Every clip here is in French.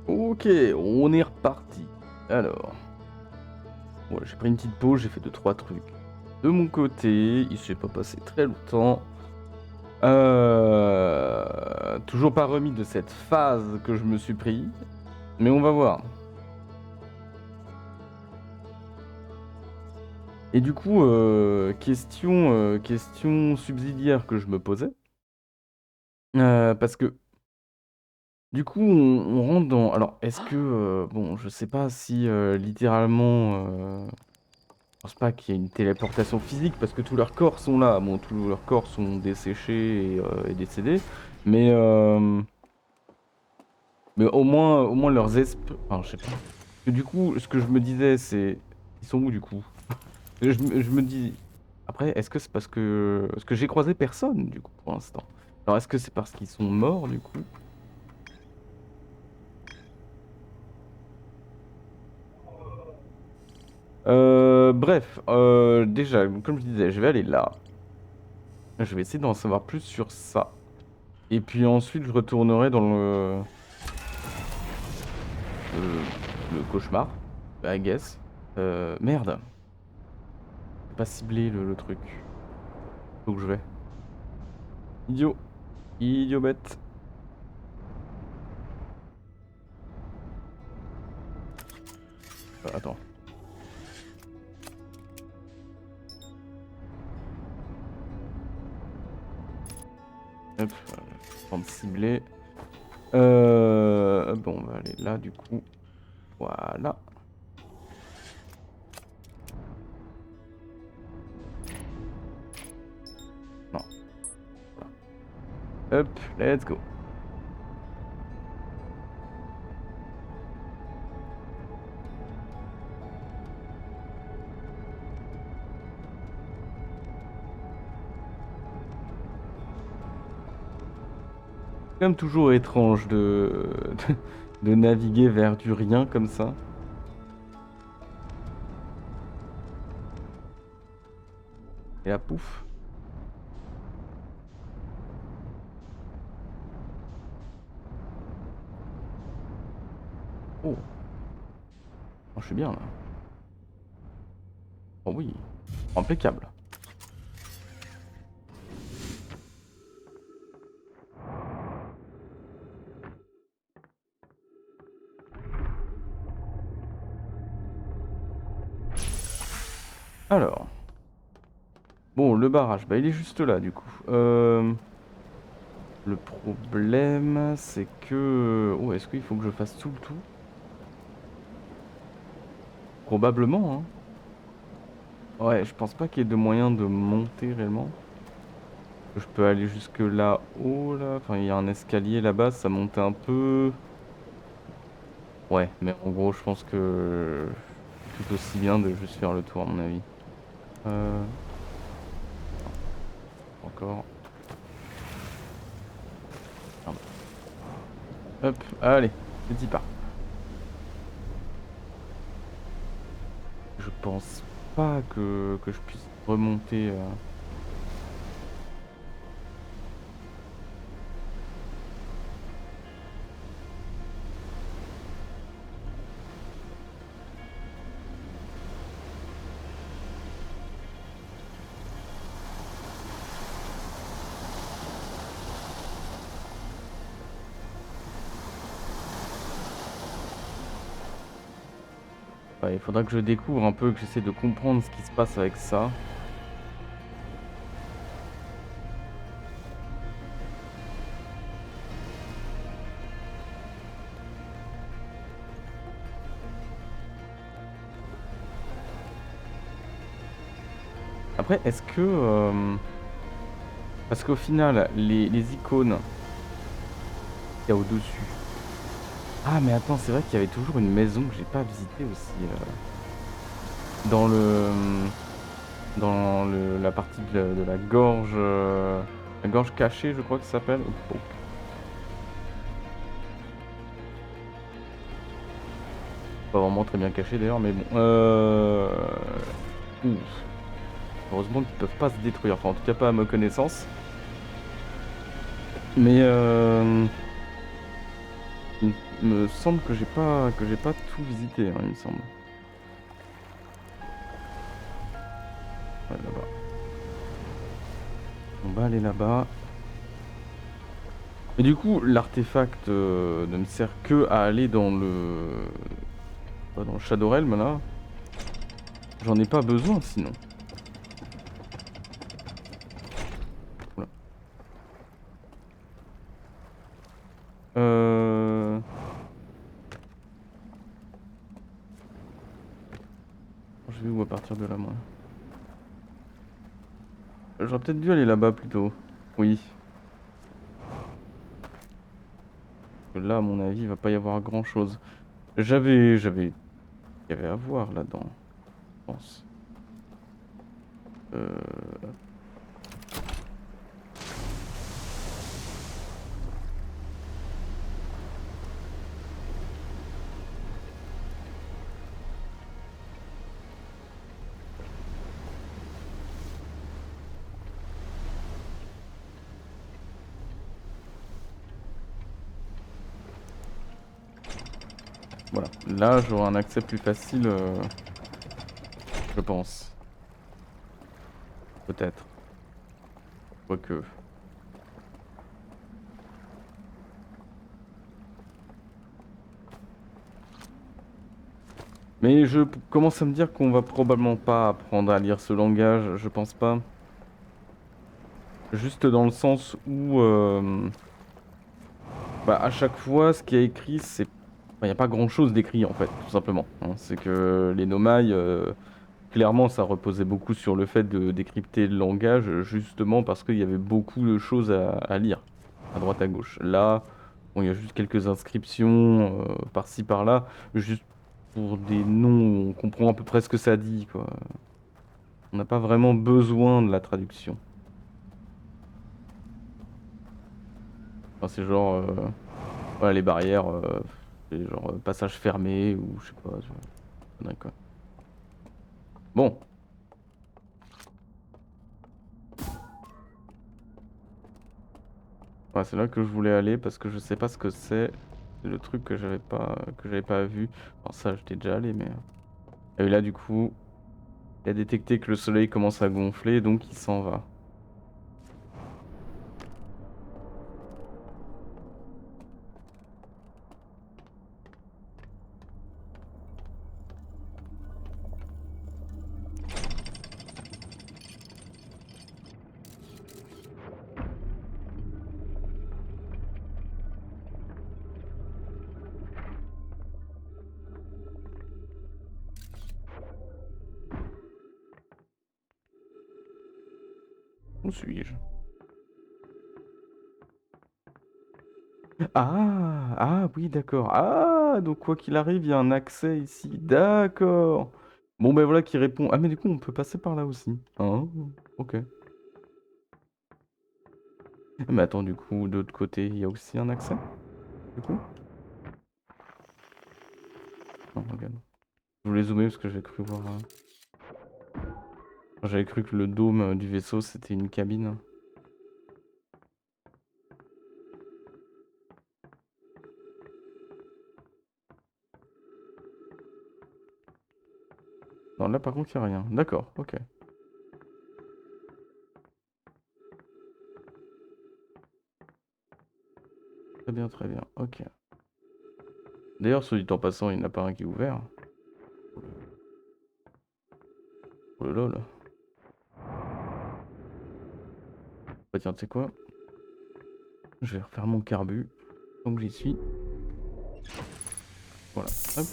Ok, on est reparti. Alors, bon, j'ai pris une petite pause, j'ai fait 2-3 trucs. De mon côté, il s'est pas passé très longtemps. Toujours pas remis de cette phase que je me suis pris, mais on va voir. Et du coup, question subsidiaire que je me posais, parce que du coup, on rentre dans. Alors, est-ce que, bon, je sais pas si littéralement. Je pense pas qu'il y ait une téléportation physique parce que tous leurs corps sont là. Bon, tous leurs corps sont desséchés et décédés. Mais, euh, mais au moins leurs esprits. Enfin, je sais pas. Parce que du coup, ce que je me disais, c'est. Ils sont où du coup? Je me dis. Après, est-ce que c'est parce que. Parce que j'ai croisé personne du coup pour l'instant. Alors, est-ce que c'est parce qu'ils sont morts du coup? Bref, déjà, comme je disais, je vais aller là. Je vais essayer d'en savoir plus sur ça. Et puis ensuite, je retournerai dans le cauchemar, I guess. Merde, c'est pas ciblé le truc. Faut que je vais. Idiot, idiot bête. Attends. Hop, temps de cibler. Bon, on va aller là du coup. Voilà. Non, voilà. Hop, let's go. C'est quand même toujours étrange de naviguer vers du rien comme ça. Et là, pouf. Oh, oh, je suis bien là. Oh oui, impeccable. Alors, bon, le barrage, bah il est juste là du coup. Le problème, c'est que... Oh, est-ce qu'il faut que je fasse tout le tout? Probablement, hein. Ouais, je pense pas qu'il y ait de moyen de monter réellement. Je peux aller jusque là-haut, là. Enfin, il y a un escalier là-bas, ça monte un peu. Ouais, mais en gros, je pense que c'est tout aussi bien de juste faire le tour, à mon avis. Euh... Encore. Merde. Hop, allez, petit pas. Je pense pas que je puisse remonter. Ouais, il faudra que je découvre un peu, que j'essaie de comprendre ce qui se passe avec ça. Après, est-ce que... Parce qu'au final, les icônes qu'il y a au-dessus... Ah, mais attends, c'est vrai qu'il y avait toujours une maison que j'ai pas visitée aussi. Dans la partie de la gorge... la gorge cachée, je crois que ça s'appelle. Oh, oh. Pas vraiment très bien caché d'ailleurs, mais bon. Ouh. Heureusement qu'ils peuvent pas se détruire, enfin en tout cas pas à ma connaissance. Mais Il me semble que j'ai pas tout visité, hein, il me semble. Ouais, là-bas. On va aller là-bas. Et du coup, l'artefact ne me sert que à aller dans le Shadow Realm là. J'en ai pas besoin sinon. Oula. Euh... Je vais où à partir de là, moi? J'aurais peut-être dû aller là-bas plutôt. Oui. Là, à mon avis, il va pas y avoir grand-chose. Il y avait à voir là-dedans, je pense. Euh... Voilà. Là, j'aurai un accès plus facile, je pense. Peut-être. Quoique. Mais commence à me dire qu'on va probablement pas apprendre à lire ce langage, je pense pas. Juste dans le sens où, bah, à chaque fois, ce qui est écrit, c'est... Il n'y a pas grand-chose d'écrit, en fait, tout simplement, hein. C'est que les Nomai, clairement, ça reposait beaucoup sur le fait de décrypter le langage, justement parce qu'il y avait beaucoup de choses à lire, à droite à gauche. Là, bon, il y a juste quelques inscriptions, par-ci, par-là, juste pour des noms où on comprend à peu près ce que ça dit, quoi. On n'a pas vraiment besoin de la traduction. Enfin, c'est genre, voilà, les barrières, c'est genre passage fermé ou je sais pas, d'accord. Bon, ouais, c'est là que je voulais aller parce que je sais pas ce que c'est. C'est le truc que j'avais pas vu. Alors ça, j'étais déjà allé, mais... Et là, du coup, il a détecté que le soleil commence à gonfler, donc il s'en va. Où suis-je? Ah! Ah oui, d'accord. Ah! Donc quoi qu'il arrive, il y a un accès ici. D'accord. Bon, ben voilà qui répond. Ah, mais du coup, on peut passer par là aussi. Hein? Ok. Mais attends, du coup, de l'autre côté, il y a aussi un accès, du coup? Non, regarde. Je voulais zoomer parce que j'ai cru voir... J'avais cru que le dôme du vaisseau, c'était une cabine. Non, là, par contre, il n'y a rien. D'accord, ok. Très bien, ok. D'ailleurs, soit dit en passant, il n'y en a pas un qui est ouvert. Oh là là là. Bah tiens, tu sais quoi? Je vais refaire mon carbu. Donc j'y suis. Voilà, hop.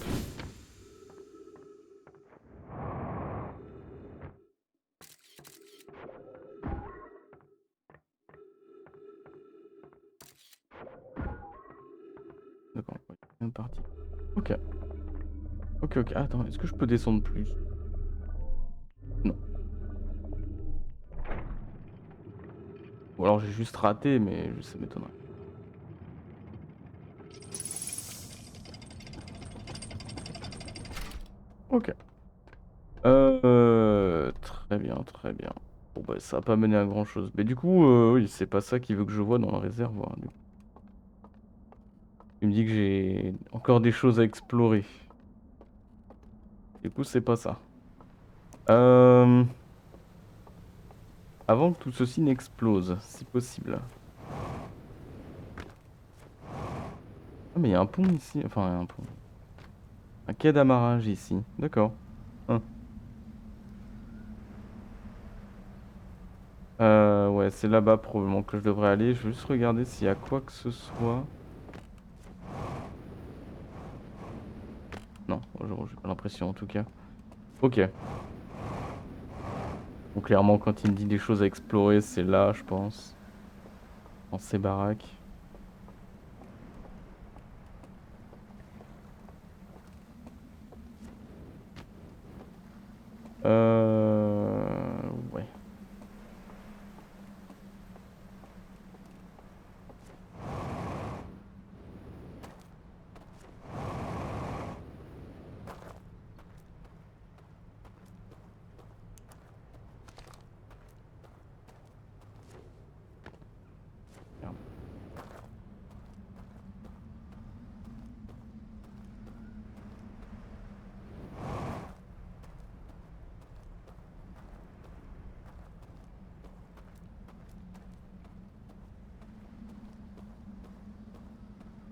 D'accord, ouais, bien parti. Ok. Ok, ok. Attends, est-ce que je peux descendre plus? Non. Ou alors j'ai juste raté, mais ça m'étonnerait. Ok. Très bien, très bien. Bon bah ça va pas mené à grand chose. Mais du coup, oui, c'est pas ça qu'il veut que je vois dans le réservoir. Du coup. Il me dit que j'ai encore des choses à explorer. Du coup, c'est pas ça. Euh... Avant que tout ceci n'explose, si possible. Ah, mais il y a un pont ici. Enfin, un pont. Un quai d'amarrage ici. D'accord. Hein. Ouais, c'est là-bas probablement que je devrais aller. Je vais juste regarder s'il y a quoi que ce soit. Non, j'ai pas l'impression en tout cas. Ok. Donc clairement, quand il me dit des choses à explorer, c'est là, je pense. Dans ces baraques. Ouais. Merde.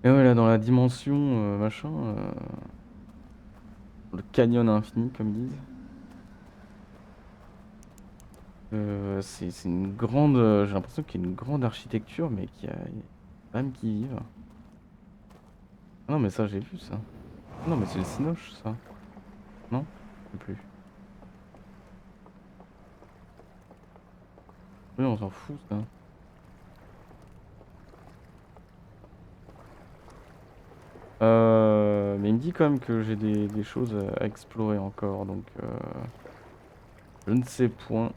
Et voilà, dans la dimension, machin, le canyon infini, comme ils disent. C'est une grande. J'ai l'impression qu'il y a une grande architecture, mais qu'il y a des femmes qui y vivent. Ah non, mais ça, j'ai vu ça. Ah non, mais c'est le Cinoche, ça. Non? Je sais plus. Oui, on s'en fout, ça. Mais il me dit quand même que j'ai des choses à explorer encore, donc je ne sais point.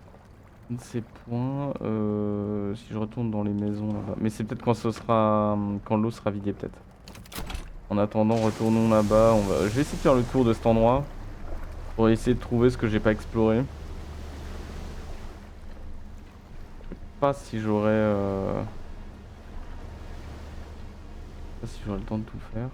Je ne sais point si je retourne dans les maisons là-bas. Mais c'est peut-être quand ce sera, quand l'eau sera vidée, peut-être. En attendant, retournons là-bas. Je vais essayer de faire le tour de cet endroit pour essayer de trouver ce que j'ai pas exploré. Pas si j'aurais, pas si j'aurais le temps de tout faire.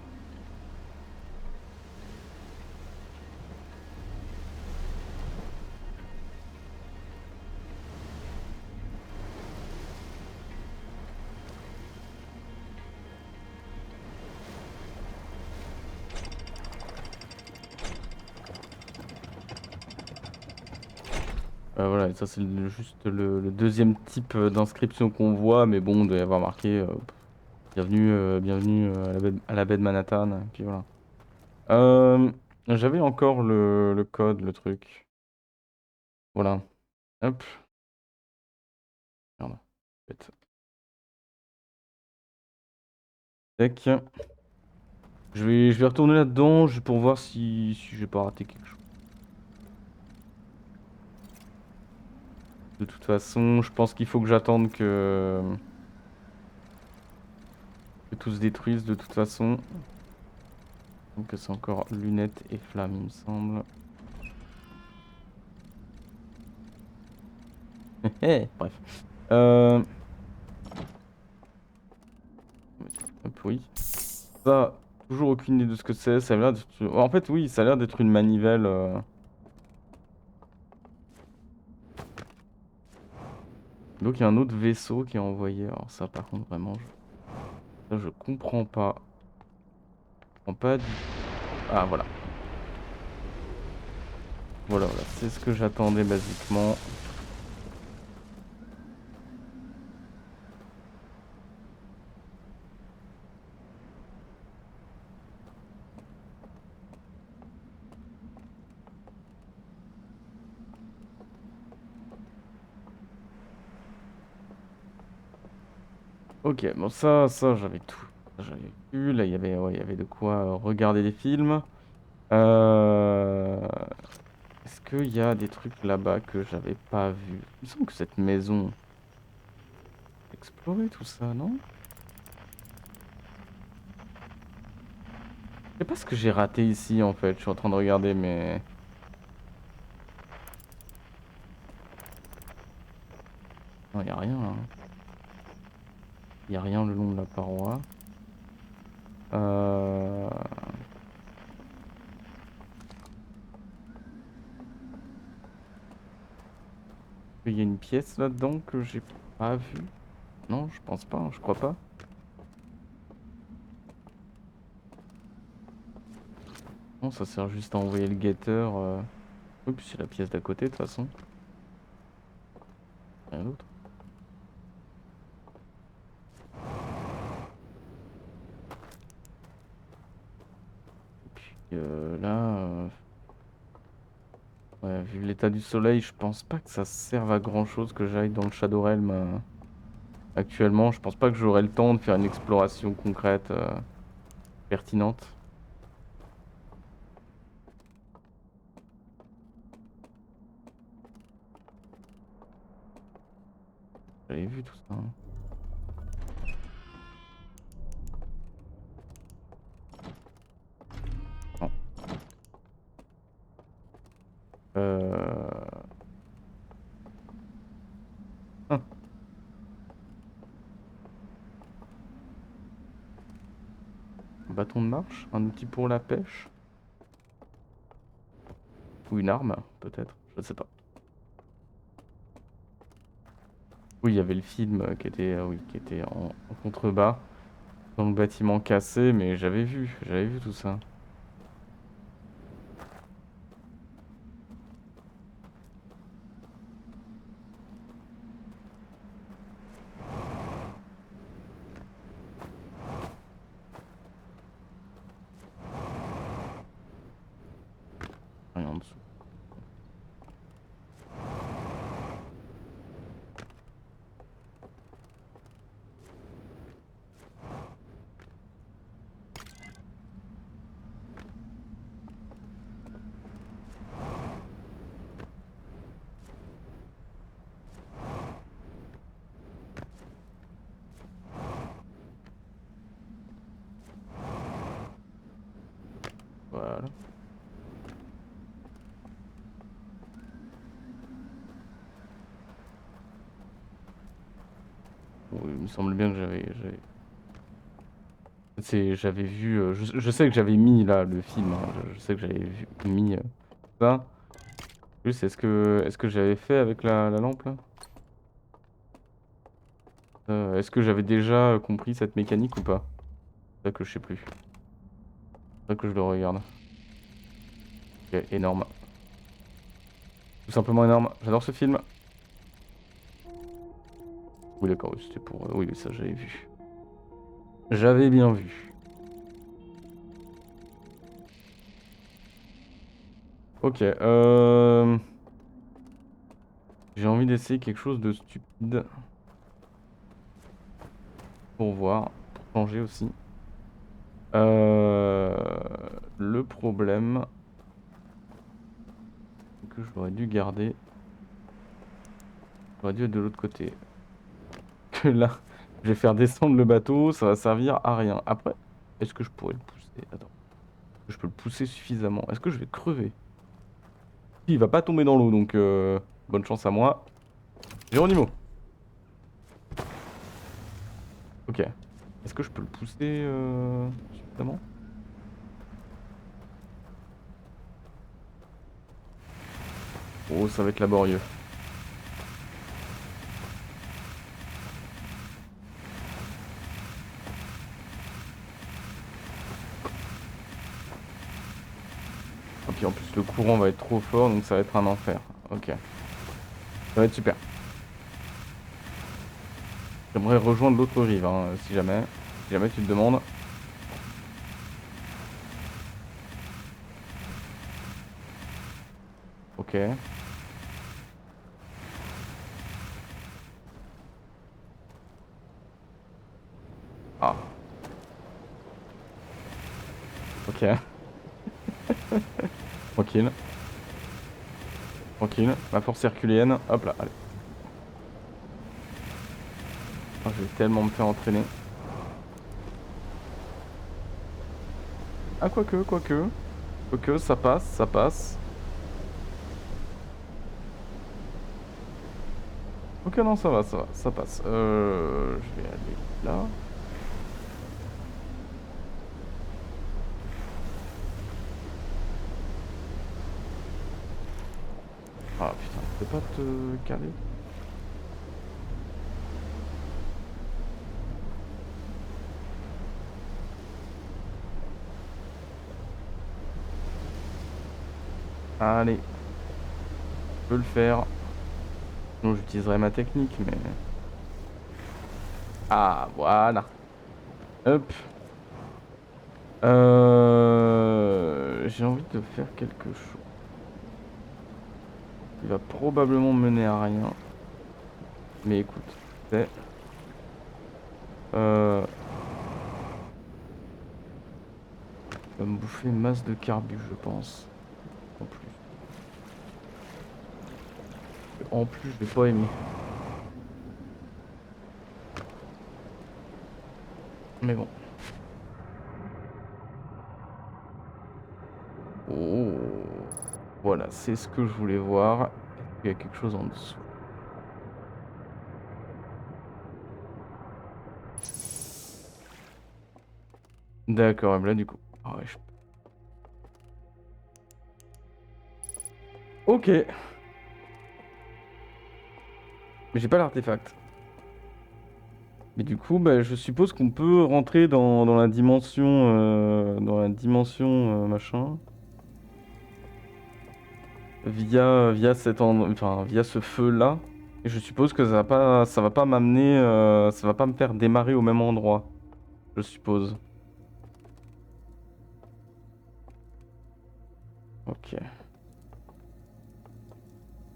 Voilà, et ça c'est juste le deuxième type d'inscription qu'on voit, mais bon, il doit y avoir marqué bienvenue, bienvenue à la baie de Manhattan, et puis voilà. Euh, J'avais encore le code, le truc. Voilà. Hop. Merde. Bête. Tac. Je vais retourner là-dedans juste pour voir si j'ai pas raté quelque chose. De toute façon, je pense qu'il faut que j'attende que tout se détruise de toute façon. Donc c'est encore lunettes et flammes, il me semble. Bref. Euh... Hop, oui. Ça, toujours aucune idée de ce que c'est. Ça a l'air d'être... En fait, oui, ça a l'air d'être une manivelle. Donc il y a un autre vaisseau qui est envoyé. Alors ça, par contre, vraiment, ça, je comprends pas. Je comprends pas du... Ah, voilà. Voilà, voilà. C'est ce que j'attendais, basiquement. Ok, bon ça j'avais tout. Ça, j'avais vu, là ouais, il y avait de quoi regarder des films. Euh... Est-ce qu'il y a des trucs là-bas que j'avais pas vu? Il me semble que cette maison... Explorer tout ça, non? Je sais pas ce que j'ai raté ici en fait, je suis en train de regarder mais... Non, il a rien là. Il y a rien le long de la paroi. Euh, Il y a une pièce là-dedans que j'ai pas vue. Non, je pense pas, hein, je crois pas. Non, ça sert juste à envoyer le guetteur. Oui, puis c'est la pièce d'à côté de toute façon. Rien d'autre. Et puis là, ouais, vu l'état du soleil, je pense pas que ça serve à grand chose que j'aille dans le Shadow Realm actuellement. Je pense pas que j'aurai le temps de faire une exploration concrète pertinente. J'avais vu tout ça, hein. Non. Hein. Un bâton de marche, un outil pour la pêche. Ou une arme, peut-être, je sais pas. Oui, il y avait le film oui, qui était en contrebas, dans le bâtiment cassé, mais j'avais vu tout ça. Rien en dessous. Voilà. Bon, il me semble bien que j'avais vu. Je sais que j'avais mis là le film, hein, je sais que j'avais mis ça. Juste, est-ce que j'avais fait avec la lampe là? Est-ce que j'avais déjà compris cette mécanique ou pas? C'est ça que je sais plus. C'est ça que je le regarde. Ok, énorme. Tout simplement énorme. J'adore ce film. Oui, d'accord, oui, c'était pour. Oui, ça j'avais vu. J'avais bien vu. Ok, j'ai envie d'essayer quelque chose de stupide. Pour voir, pour changer aussi. Le problème, c'est que j'aurais dû garder. J'aurais dû être de l'autre côté. Que là, je vais faire descendre le bateau, ça va servir à rien. Après, est-ce que je pourrais le pousser? Attends. Est-ce que je peux le pousser suffisamment? Est-ce que je vais crever? Il va pas tomber dans l'eau, donc bonne chance à moi. Géronimo. Ok. Est-ce que je peux le pousser suffisamment? Oh, ça va être laborieux. Et puis en plus, le courant va être trop fort, donc ça va être un enfer. Ok. Ça va être super. J'aimerais rejoindre l'autre rive, hein, si jamais. Si jamais tu te demandes. Ok. Ah. Ok. Tranquille. Tranquille. Ma force herculéenne. Hop là, allez. Ah, je vais tellement me faire entraîner. Ah, quoique, quoique. Quoique, ça passe, ça passe. Ok, non, ça va, ça, ça, passe. Je vais aller là. Ah putain, tu peux pas te caler? Allez, je peux le faire. Sinon j'utiliserai ma technique, mais... Ah, voilà. Hop. J'ai envie de faire quelque chose qui va probablement mener à rien. Mais écoute, c'est... Euh... Ça va me bouffer une masse de carbu, je pense. En plus. En plus, je vais pas aimer. Mais bon. Oh. Voilà, c'est ce que je voulais voir. Est-ce qu'il y a quelque chose en dessous? D'accord, et ben là du coup. Ah ouais, Ok. Mais j'ai pas l'artefact. Mais du coup, bah, je suppose qu'on peut rentrer dans la dimension... dans la dimension machin. Via enfin, via ce feu-là. Et je suppose que ça va pas m'amener... ça va pas me faire démarrer au même endroit. Je suppose. Ok.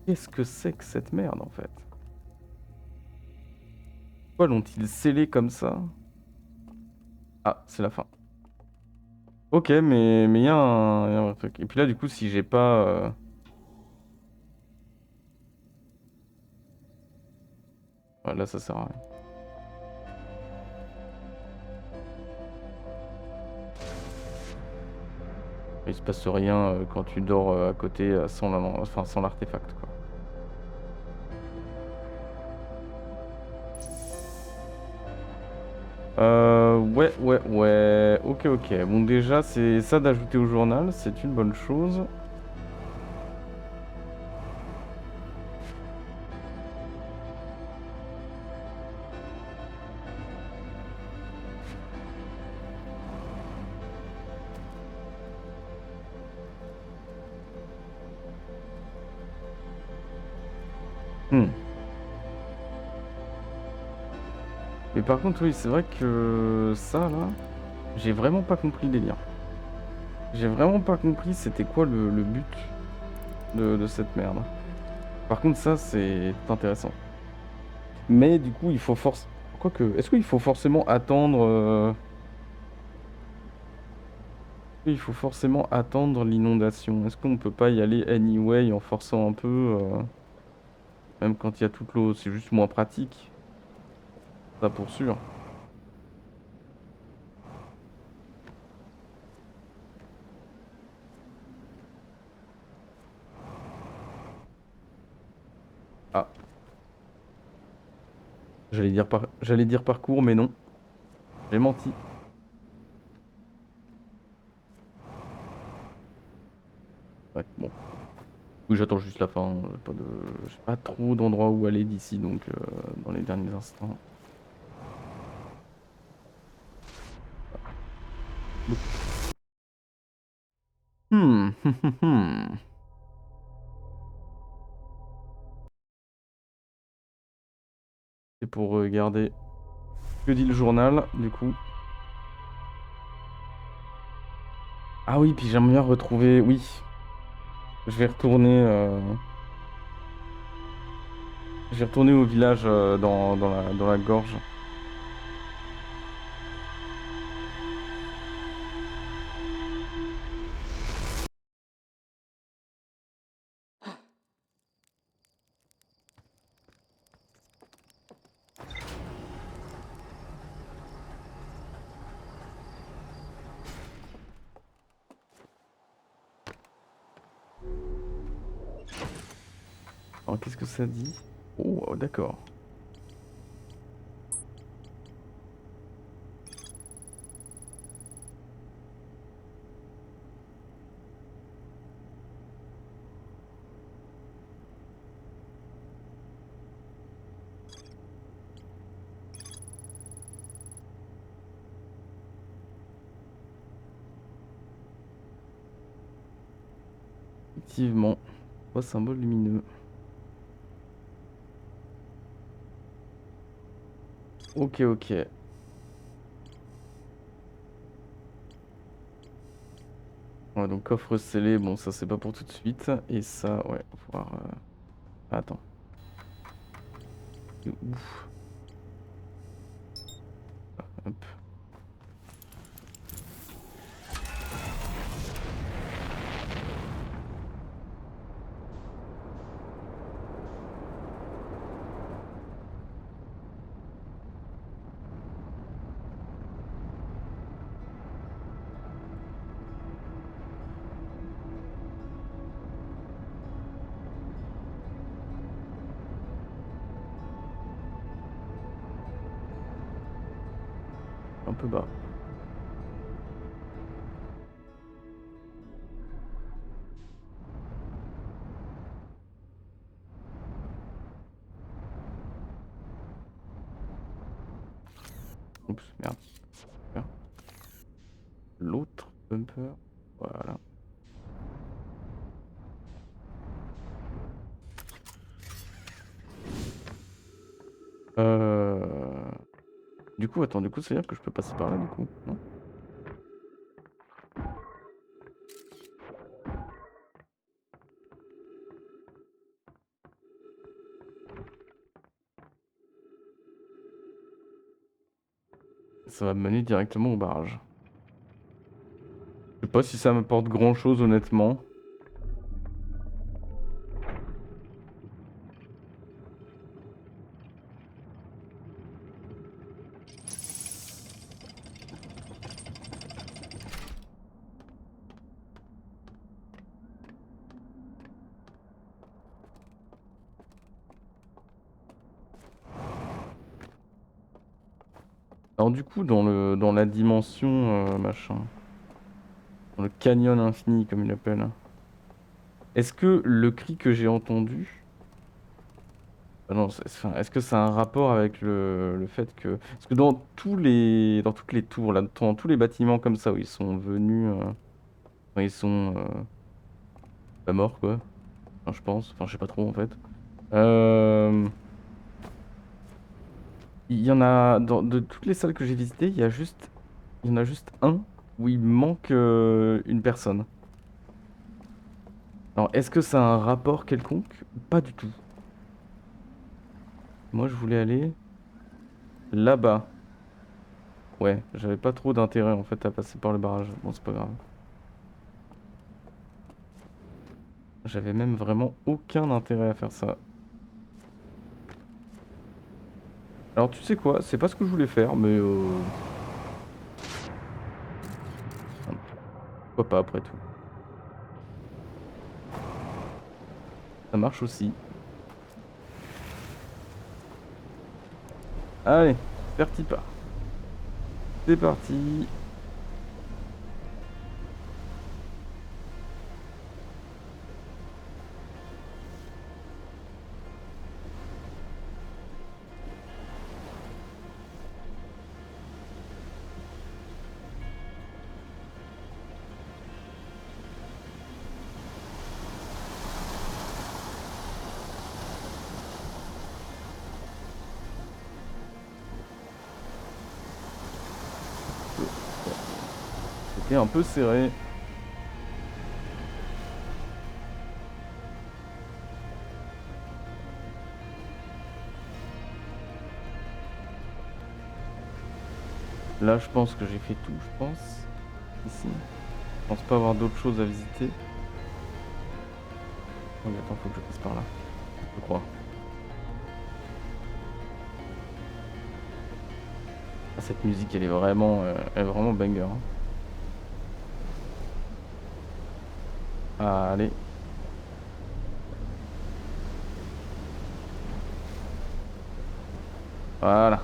Qu'est-ce que c'est que cette merde en fait? Pourquoi l'ont-ils scellé comme ça? Ah, c'est la fin. Ok, mais il y a un truc. Et puis là, du coup, si j'ai pas... ouais, là, ça sert à rien. Il se passe rien quand tu dors à côté enfin, sans l'artefact, quoi. Ouais. Ok. Bon, déjà, c'est ça d'ajouter au journal, c'est une bonne chose. Hmm. Mais par contre, oui, c'est vrai que ça, là, j'ai vraiment pas compris le délire. J'ai vraiment pas compris c'était quoi le but de cette merde. Par contre, ça, c'est intéressant. Mais du coup, il faut force... Quoique, est-ce qu'il faut forcément attendre... il faut forcément attendre l'inondation? Est-ce qu'on peut pas y aller anyway en forçant un peu, même quand il y a toute l'eau? C'est juste moins pratique, ça pour sûr. Ah, j'allais dire parcours, mais non, j'ai menti. Ouais, bon. Oui, j'attends juste la fin. J'ai pas trop d'endroits où aller d'ici, donc dans les derniers instants. Hmm. C'est pour regarder que dit le journal, du coup. Ah oui, puis j'aimerais bien retrouver... Oui, je vais retourner... je vais retourner au village dans la gorge. Alors, qu'est-ce que ça dit? Oh, d'accord. Effectivement. 3 symboles lumineux. Ok, ok. Ouais, donc coffre scellé, bon, ça c'est pas pour tout de suite. Et ça, ouais, faut voir. Attends. Ouf. Hop. Un peu bas. Oups, merde. Super. L'autre bumper. Voilà. Du coup, attends, du coup, c'est-à-dire que je peux passer par là, du coup, non? Ça va me mener directement au barrage. Je sais pas si ça m'apporte grand-chose, honnêtement. Alors du coup, dans la dimension, machin, dans le canyon infini, comme il l'appelle, est-ce que le cri que j'ai entendu... Ah non, enfin, est-ce que ça a un rapport avec le fait que... Parce que dans dans toutes les tours, là, dans tous les bâtiments comme ça, où ils sont venus... enfin, ils sont pas morts, quoi. Enfin, je pense. Enfin, je sais pas trop, en fait. Euh, Il y en a... de toutes les salles que j'ai visitées, il y en a juste un où il manque une personne. Alors, est-ce que ça a un rapport quelconque? Pas du tout. Moi, je voulais aller là-bas. Ouais, j'avais pas trop d'intérêt en fait à passer par le barrage. Bon, c'est pas grave. J'avais même vraiment aucun intérêt à faire ça. Alors, tu sais quoi? C'est pas ce que je voulais faire, mais pourquoi pas après tout. Ça marche aussi. Allez, parti pas. C'est parti. C'était un peu serré. Là, je pense que j'ai fait tout, je pense. Ici. Je pense pas avoir d'autres choses à visiter. Oh, mais attends, faut que je passe par là. Je crois. Ah, cette musique, elle est vraiment banger, hein. Allez. Voilà.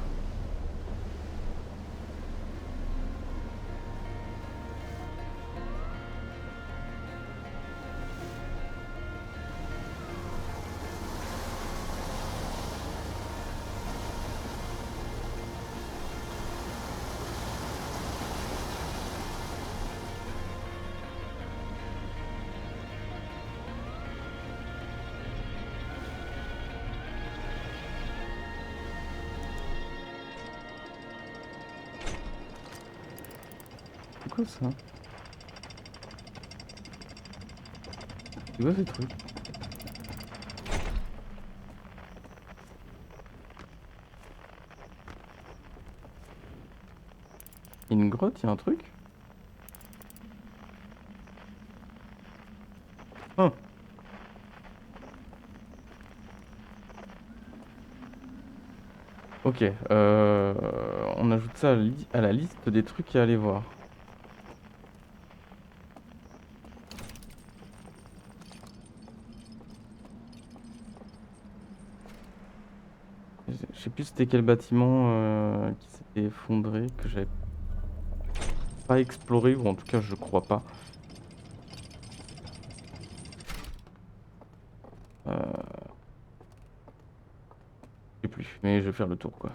quoi ça? C'est quoi ces trucs? Il y a une grotte, il y a un truc? Hein. Ok, on ajoute ça à la liste des trucs à aller voir. Je sais plus c'était quel bâtiment qui s'était effondré, que j'avais pas exploré, ou en tout cas je crois pas. Je sais plus, mais je vais faire le tour quoi.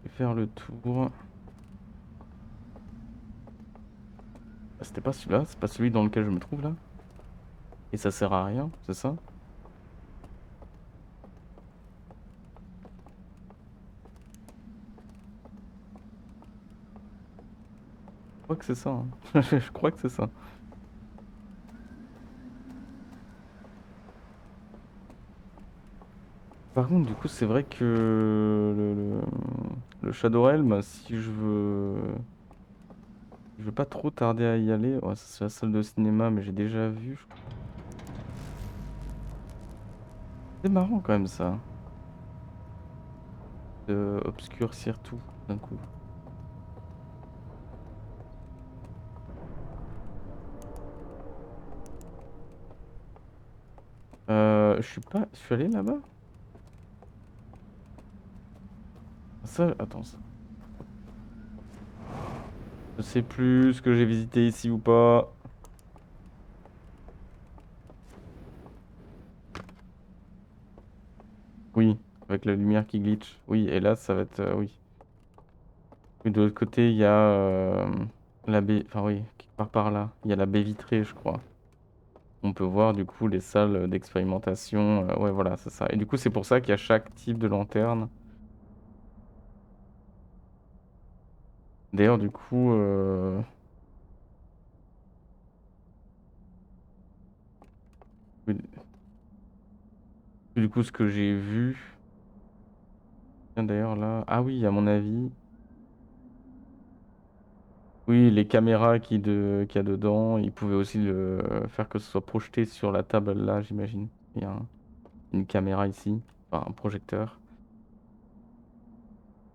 Je vais faire le tour. Ah, c'était pas celui-là, c'est pas celui dans lequel je me trouve là. Et ça sert à rien, c'est ça? Je crois que c'est ça, hein. Je crois que c'est ça. Par contre, du coup, c'est vrai que le Shadow Realm, si je veux pas trop tarder à y aller. Ouais, ça, c'est la salle de cinéma, mais j'ai déjà vu. C'est marrant quand même ça, de obscurcir tout d'un coup. Je suis allé là-bas? Ça, attends, ça. Je sais plus ce que j'ai visité ici ou pas. Oui, avec la lumière qui glitch. Oui, et là, ça va être, oui. Et de l'autre côté, il y a la baie. Enfin, oui, quelque part par là. Il y a la baie vitrée, je crois. On peut voir du coup les salles d'expérimentation. Ouais, voilà, c'est ça. Et du coup, c'est pour ça qu'il y a chaque type de lanterne. D'ailleurs, du coup, oui, du coup, ce que j'ai vu. Tiens, d'ailleurs, là. Ah oui, à mon avis. Oui, les caméras qu'il y a dedans, ils pouvaient aussi faire que ce soit projeté sur la table là, j'imagine. Il y a une caméra ici, enfin un projecteur.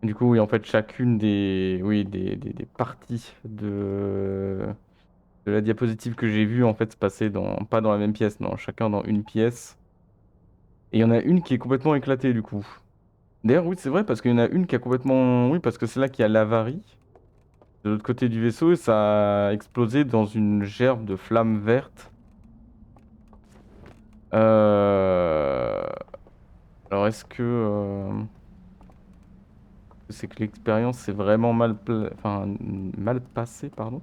Du coup, oui, en fait, chacune oui, des parties de la diapositive que j'ai vue, en fait, se passait pas dans la même pièce, non, chacun dans une pièce. Et il y en a une qui est complètement éclatée, du coup. D'ailleurs, oui, c'est vrai, parce qu'il y en a une qui a complètement. Oui, parce que c'est là qu'il y a l'avarie. De l'autre côté du vaisseau, et ça a explosé dans une gerbe de flammes vertes. Euh, Alors, est-ce que c'est que l'expérience s'est vraiment enfin, mal passée, pardon?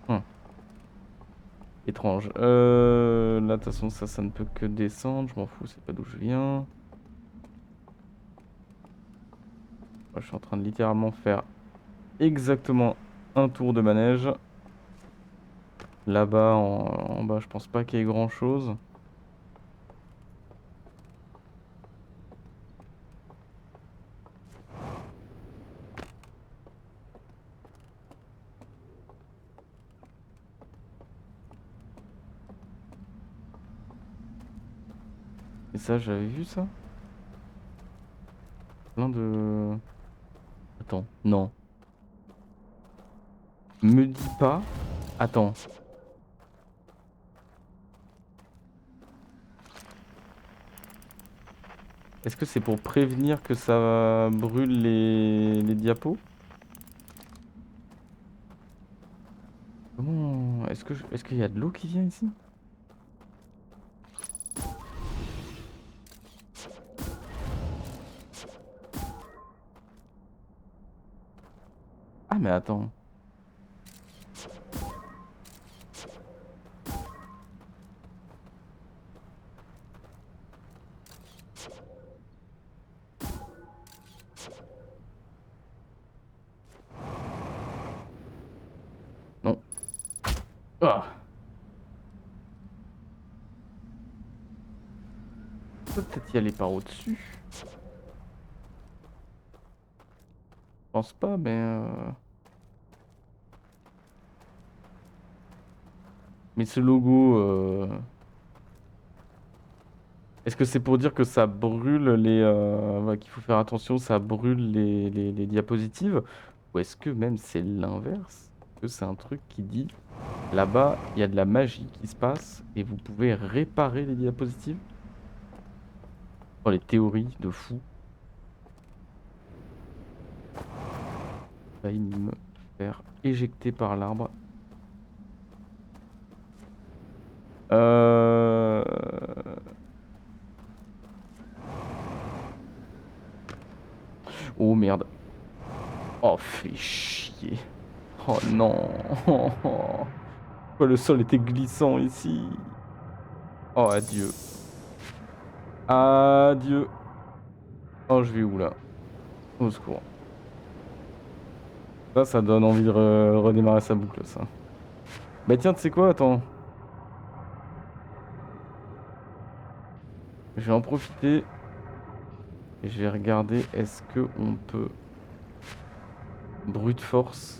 Hum, Étrange. Là, de toute façon, ça ne peut que descendre. Je m'en fous, c'est pas d'où je viens. Moi, je suis en train de littéralement faire exactement un tour de manège. Là-bas, en bas, je pense pas qu'il y ait grand-chose. Et ça, j'avais vu ça? Plein de... Attends, non. Me dis pas. Attends. Est-ce que c'est pour prévenir que ça brûle les diapos? Comment... Est-ce qu'il y a de l'eau qui vient ici? Ah mais attends. Ah, on peut peut-être y aller par au-dessus. Je pense pas, mais ce logo, est-ce que c'est pour dire que ça brûle ouais, qu'il faut faire attention, ça brûle les diapositives? Ou est-ce que même c'est l'inverse? Que c'est un truc qui dit là-bas, il y a de la magie qui se passe et vous pouvez réparer les diapositives? Oh, les théories de fou. Failli me faire éjecter par l'arbre. Euh... Oh merde. Oh, fais chier. Oh non. Pourquoi le sol était glissant ici? Oh, adieu. Adieu. Oh, je vais où là? Au secours. Ça donne envie de redémarrer sa boucle, ça. Bah tiens, tu sais quoi? Attends. Je vais en profiter. Et je vais regarder, est-ce que on peut brute force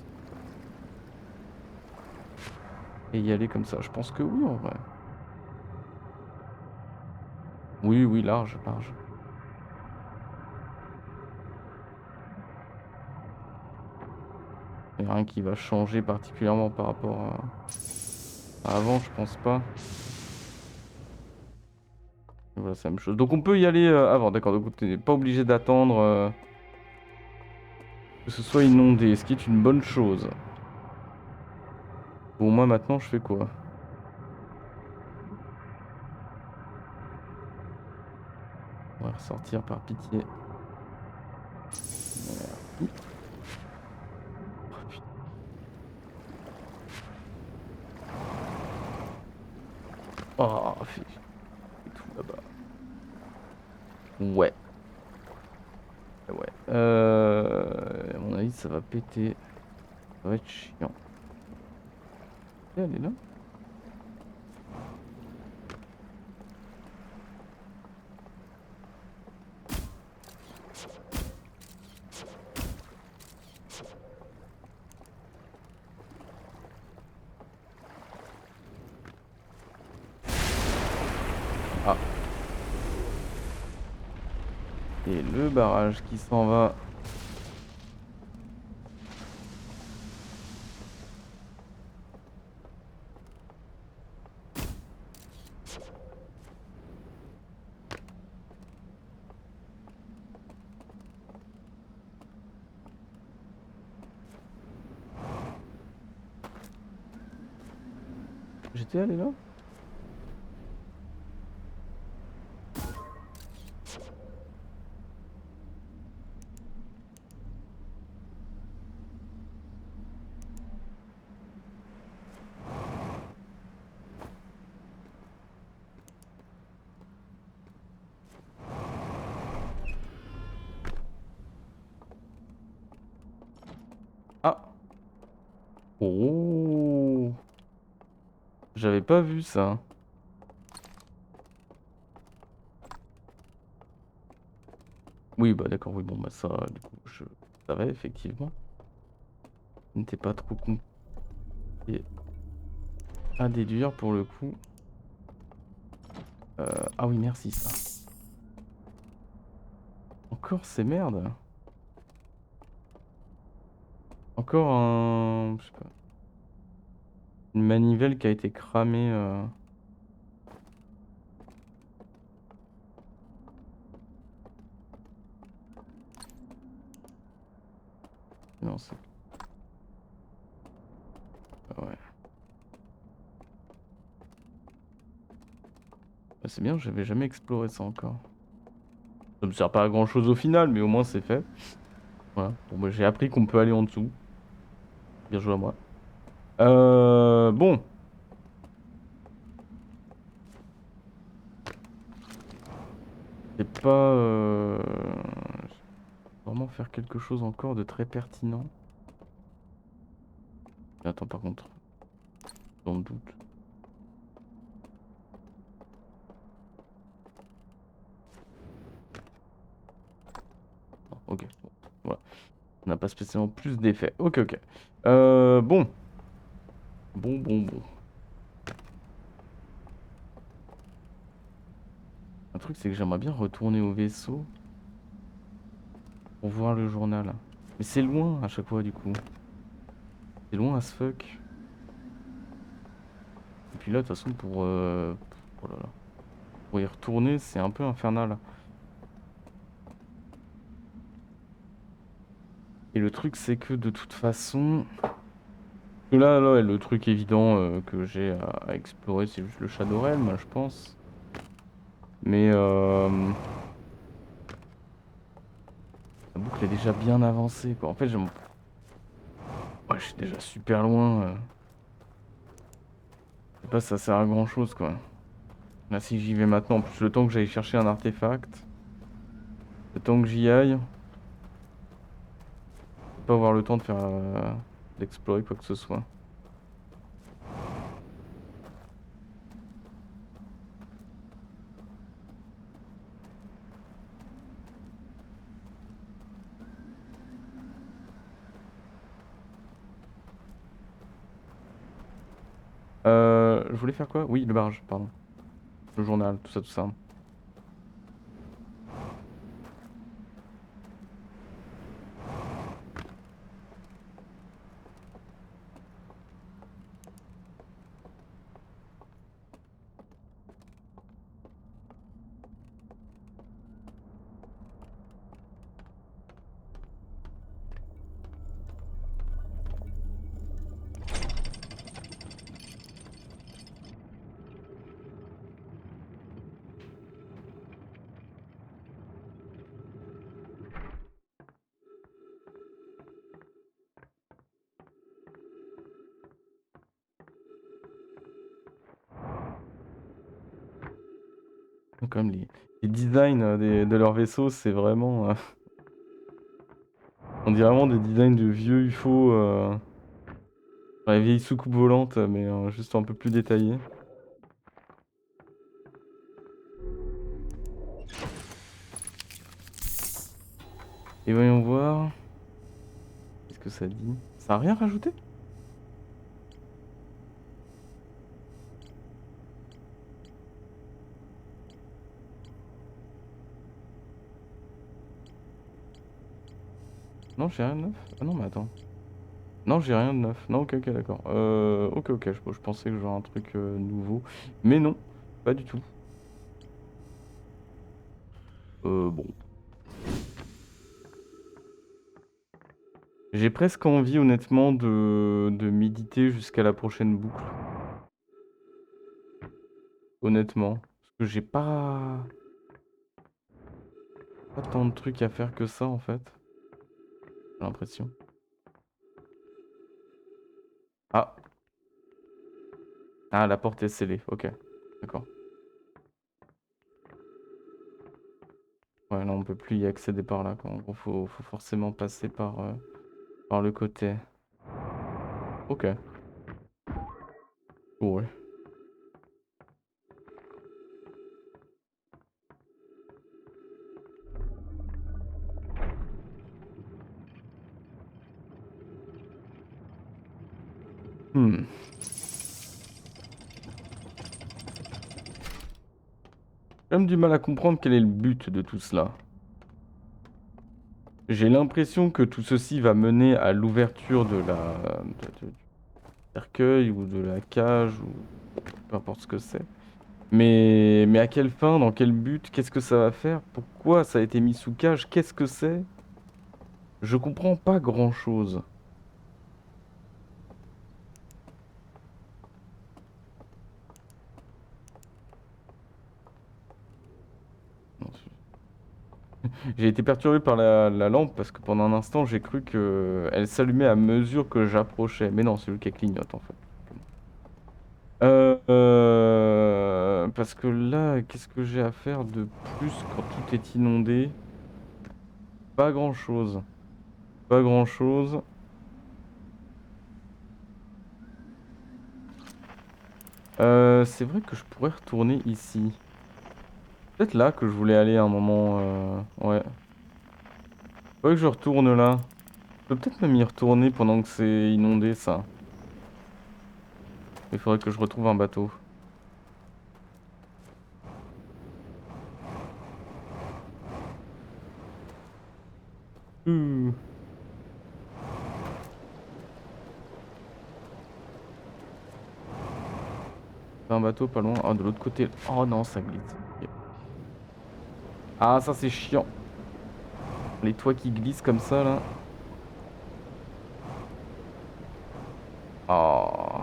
et y aller comme ça? Je pense que oui, en vrai. Oui, oui, large, large. Il n'y a rien qui va changer particulièrement par rapport à avant, je pense pas. Voilà, c'est la même chose. Donc on peut y aller avant, d'accord. Donc t'es pas obligé d'attendre que ce soit inondé, ce qui est une bonne chose. Bon, moi maintenant, je fais quoi? On va ressortir par pitié. Merci. Oh, putain. Oh, fais tout là-bas. Ouais. Ouais. À mon avis, ça va péter. Ça va être chiant. Et elle est là? Ah. Et le barrage qui s'en va. J'étais allé là? Ah. Oh. J'avais pas vu ça. Oui, bah d'accord, oui, bon, bah ça, du coup, je savais effectivement. Ce n'était pas trop compliqué à déduire pour le coup. Ah oui, merci ça. Encore ces merdes. Encore un... Je sais pas. Une manivelle qui a été cramée. Non, c'est... Ouais. Bah, c'est bien, j'avais jamais exploré ça encore. Ça me sert pas à grand chose au final, mais au moins c'est fait. Voilà. Bon, bah, j'ai appris qu'on peut aller en dessous. Bien joué à moi. Bon. C'est pas... Vraiment faire quelque chose encore de très pertinent. Attends, par contre. Dans le doute. Non, ok, bon, voilà. On n'a pas spécialement plus d'effets. Ok, ok. Bon. Bon. Un truc, c'est que j'aimerais bien retourner au vaisseau pour voir le journal. Mais c'est loin à chaque fois, du coup. C'est loin as fuck. Et puis là, de toute façon, oh là là. Pour y retourner, c'est un peu infernal. Et le truc, c'est que de toute façon... Là, le truc évident que j'ai à explorer, c'est juste le Shadow Realm, je pense. Mais la boucle est déjà bien avancée, quoi. En fait, ouais, je suis déjà super loin. Je sais pas si ça sert à grand chose, quoi. Là, si j'y vais maintenant, en plus, le temps que j'aille chercher un artefact, le temps que j'y aille, je vais pas avoir le temps de faire d'explorer quoi que ce soit. Je voulais faire quoi? Oui, le barrage, pardon. Le journal, tout ça. Comme les designs de leurs vaisseaux, c'est vraiment... on dirait vraiment des designs de vieux UFO, les vieilles soucoupes volantes, mais juste un peu plus détaillées. Et voyons voir... Qu'est-ce que ça dit? Ça a rien rajouté? Non, j'ai rien de neuf. Ah non, mais attends. Non, j'ai rien de neuf. Non, ok, d'accord. Ok, je pensais que j'aurais un truc nouveau. Mais non, pas du tout. Bon. J'ai presque envie, honnêtement, de méditer jusqu'à la prochaine boucle. Honnêtement. Parce que j'ai pas tant de trucs à faire que ça, en fait. J'ai l'impression. Ah. Ah, la porte est scellée. Ok. D'accord. Ouais, là, on peut plus y accéder par là, quoi. En gros, faut forcément passer par le côté. Ok. Ouais. Hmm. J'ai même du mal à comprendre quel est le but de tout cela. J'ai l'impression que tout ceci va mener à l'ouverture du cercueil ou de la cage ou peu importe ce que c'est. Mais à quelle fin, dans quel but, qu'est-ce que ça va faire? Pourquoi ça a été mis sous cage? Qu'est-ce que c'est? Je comprends pas grand-chose. Non, j'ai été perturbé par la lampe parce que pendant un instant j'ai cru que elle s'allumait à mesure que j'approchais. Mais non, c'est lui qui clignote en fait. Parce que là, qu'est-ce que j'ai à faire de plus quand tout est inondé? Pas grand-chose. Pas grand-chose. C'est vrai que je pourrais retourner ici. Peut-être là que je voulais aller à un moment. Ouais. Faudrait que je retourne là. Je peux peut-être même y retourner pendant que c'est inondé, ça. Il faudrait que je retrouve un bateau. Hmm. Un bateau pas loin. Ah, de l'autre côté. Oh non, ça glisse. Ok. Ah, ça c'est chiant. Les toits qui glissent comme ça là. Oh.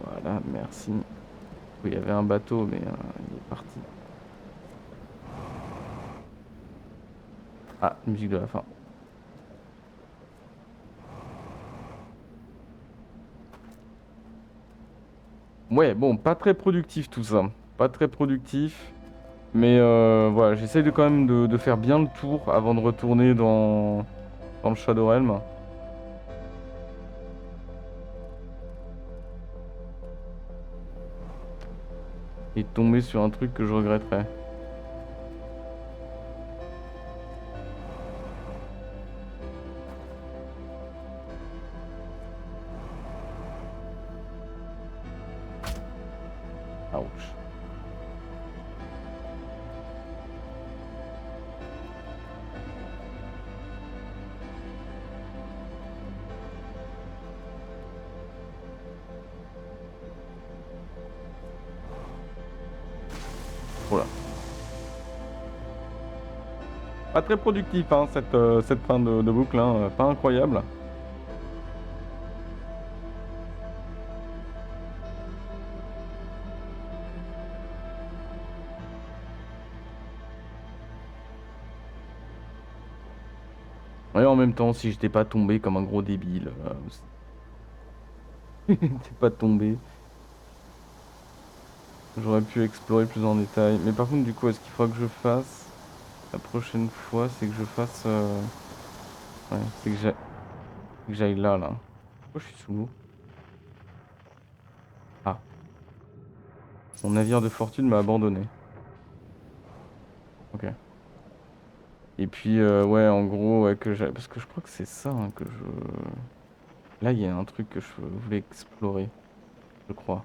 Voilà, merci. Oui, il y avait un bateau, mais il est parti. Ah, musique de la fin. Ouais, bon, pas très productif tout ça. Pas très productif. Mais voilà, j'essaye de quand même de faire bien le tour avant de retourner dans le Shadow Realm. Et de tomber sur un truc que je regretterais. Ouch. Voilà. Pas très productif, hein, cette fin de boucle, hein, pas incroyable. Et en même temps, si j'étais pas tombé comme un gros débile, j'étais pas tombé, j'aurais pu explorer plus en détail. Mais par contre, du coup, est-ce qu'il faudra que je fasse la prochaine fois, c'est que je fasse, ouais, c'est que j'aille là, là. Pourquoi je suis sous l'eau? Ah, mon navire de fortune m'a abandonné. Ok. Et puis, ouais, en gros, ouais, parce que je crois que c'est ça hein, que je. Là, il y a un truc que je voulais explorer, je crois.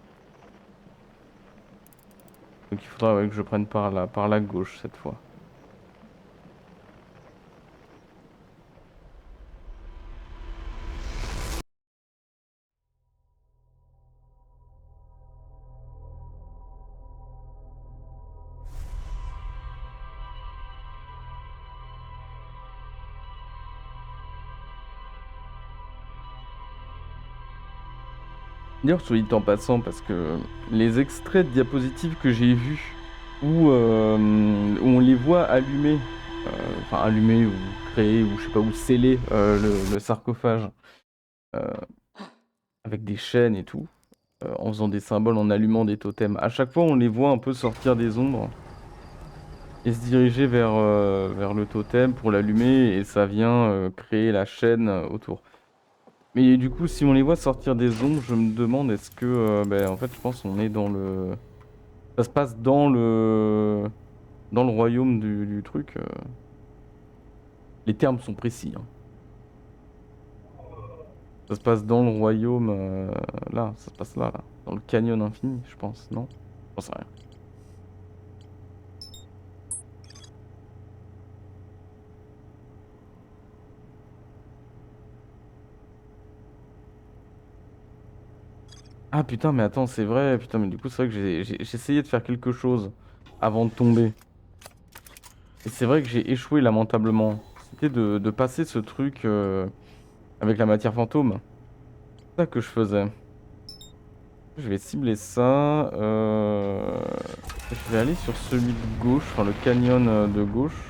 Donc il faudra ouais, que je prenne par la gauche cette fois. D'ailleurs, soit dit en passant, parce que les extraits de diapositives que j'ai vus, où on les voit allumer, enfin allumer ou créer, ou je sais pas, ou sceller le sarcophage euh, avec des chaînes et tout, en faisant des symboles, en allumant des totems. À chaque fois, on les voit un peu sortir des ombres et se diriger vers le totem pour l'allumer, et ça vient créer la chaîne autour. Mais du coup, si on les voit sortir des ombres, je me demande est-ce que, ben, en fait, je pense qu'on est dans le, ça se passe dans le royaume du truc. Les termes sont précis, hein. Ça se passe dans le royaume, là, ça se passe là, là, dans le canyon infini, je pense, non? J'en sais rien. Ah putain, mais attends, c'est vrai, putain, mais du coup, c'est vrai que j'ai essayé de faire quelque chose avant de tomber. Et c'est vrai que j'ai échoué lamentablement. C'était de passer ce truc avec la matière fantôme. C'est ça que je faisais. Je vais cibler ça. Je vais aller sur celui de gauche, enfin le canyon de gauche.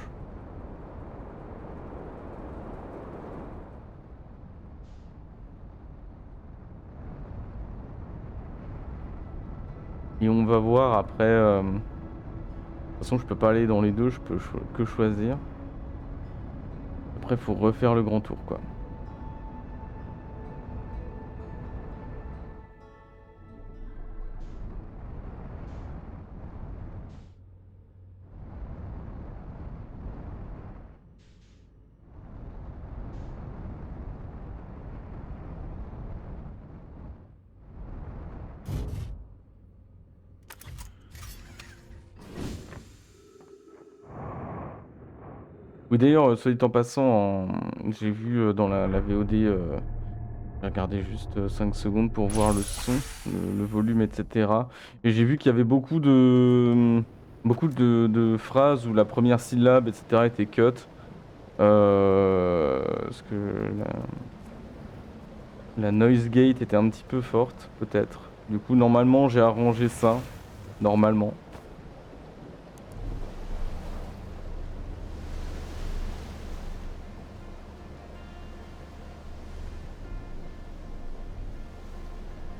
Et on va voir après. De toute façon, je peux pas aller dans les deux, je peux que choisir. Après, il faut refaire le grand tour, quoi. D'ailleurs, soit dit en passant, j'ai vu dans la VOD, j'ai regardé juste 5 secondes pour voir le son, le volume, etc. Et j'ai vu qu'il y avait beaucoup de phrases où la première syllabe, etc. était cut. Parce que la noise gate était un petit peu forte, peut-être. Du coup, normalement, j'ai arrangé ça. Normalement.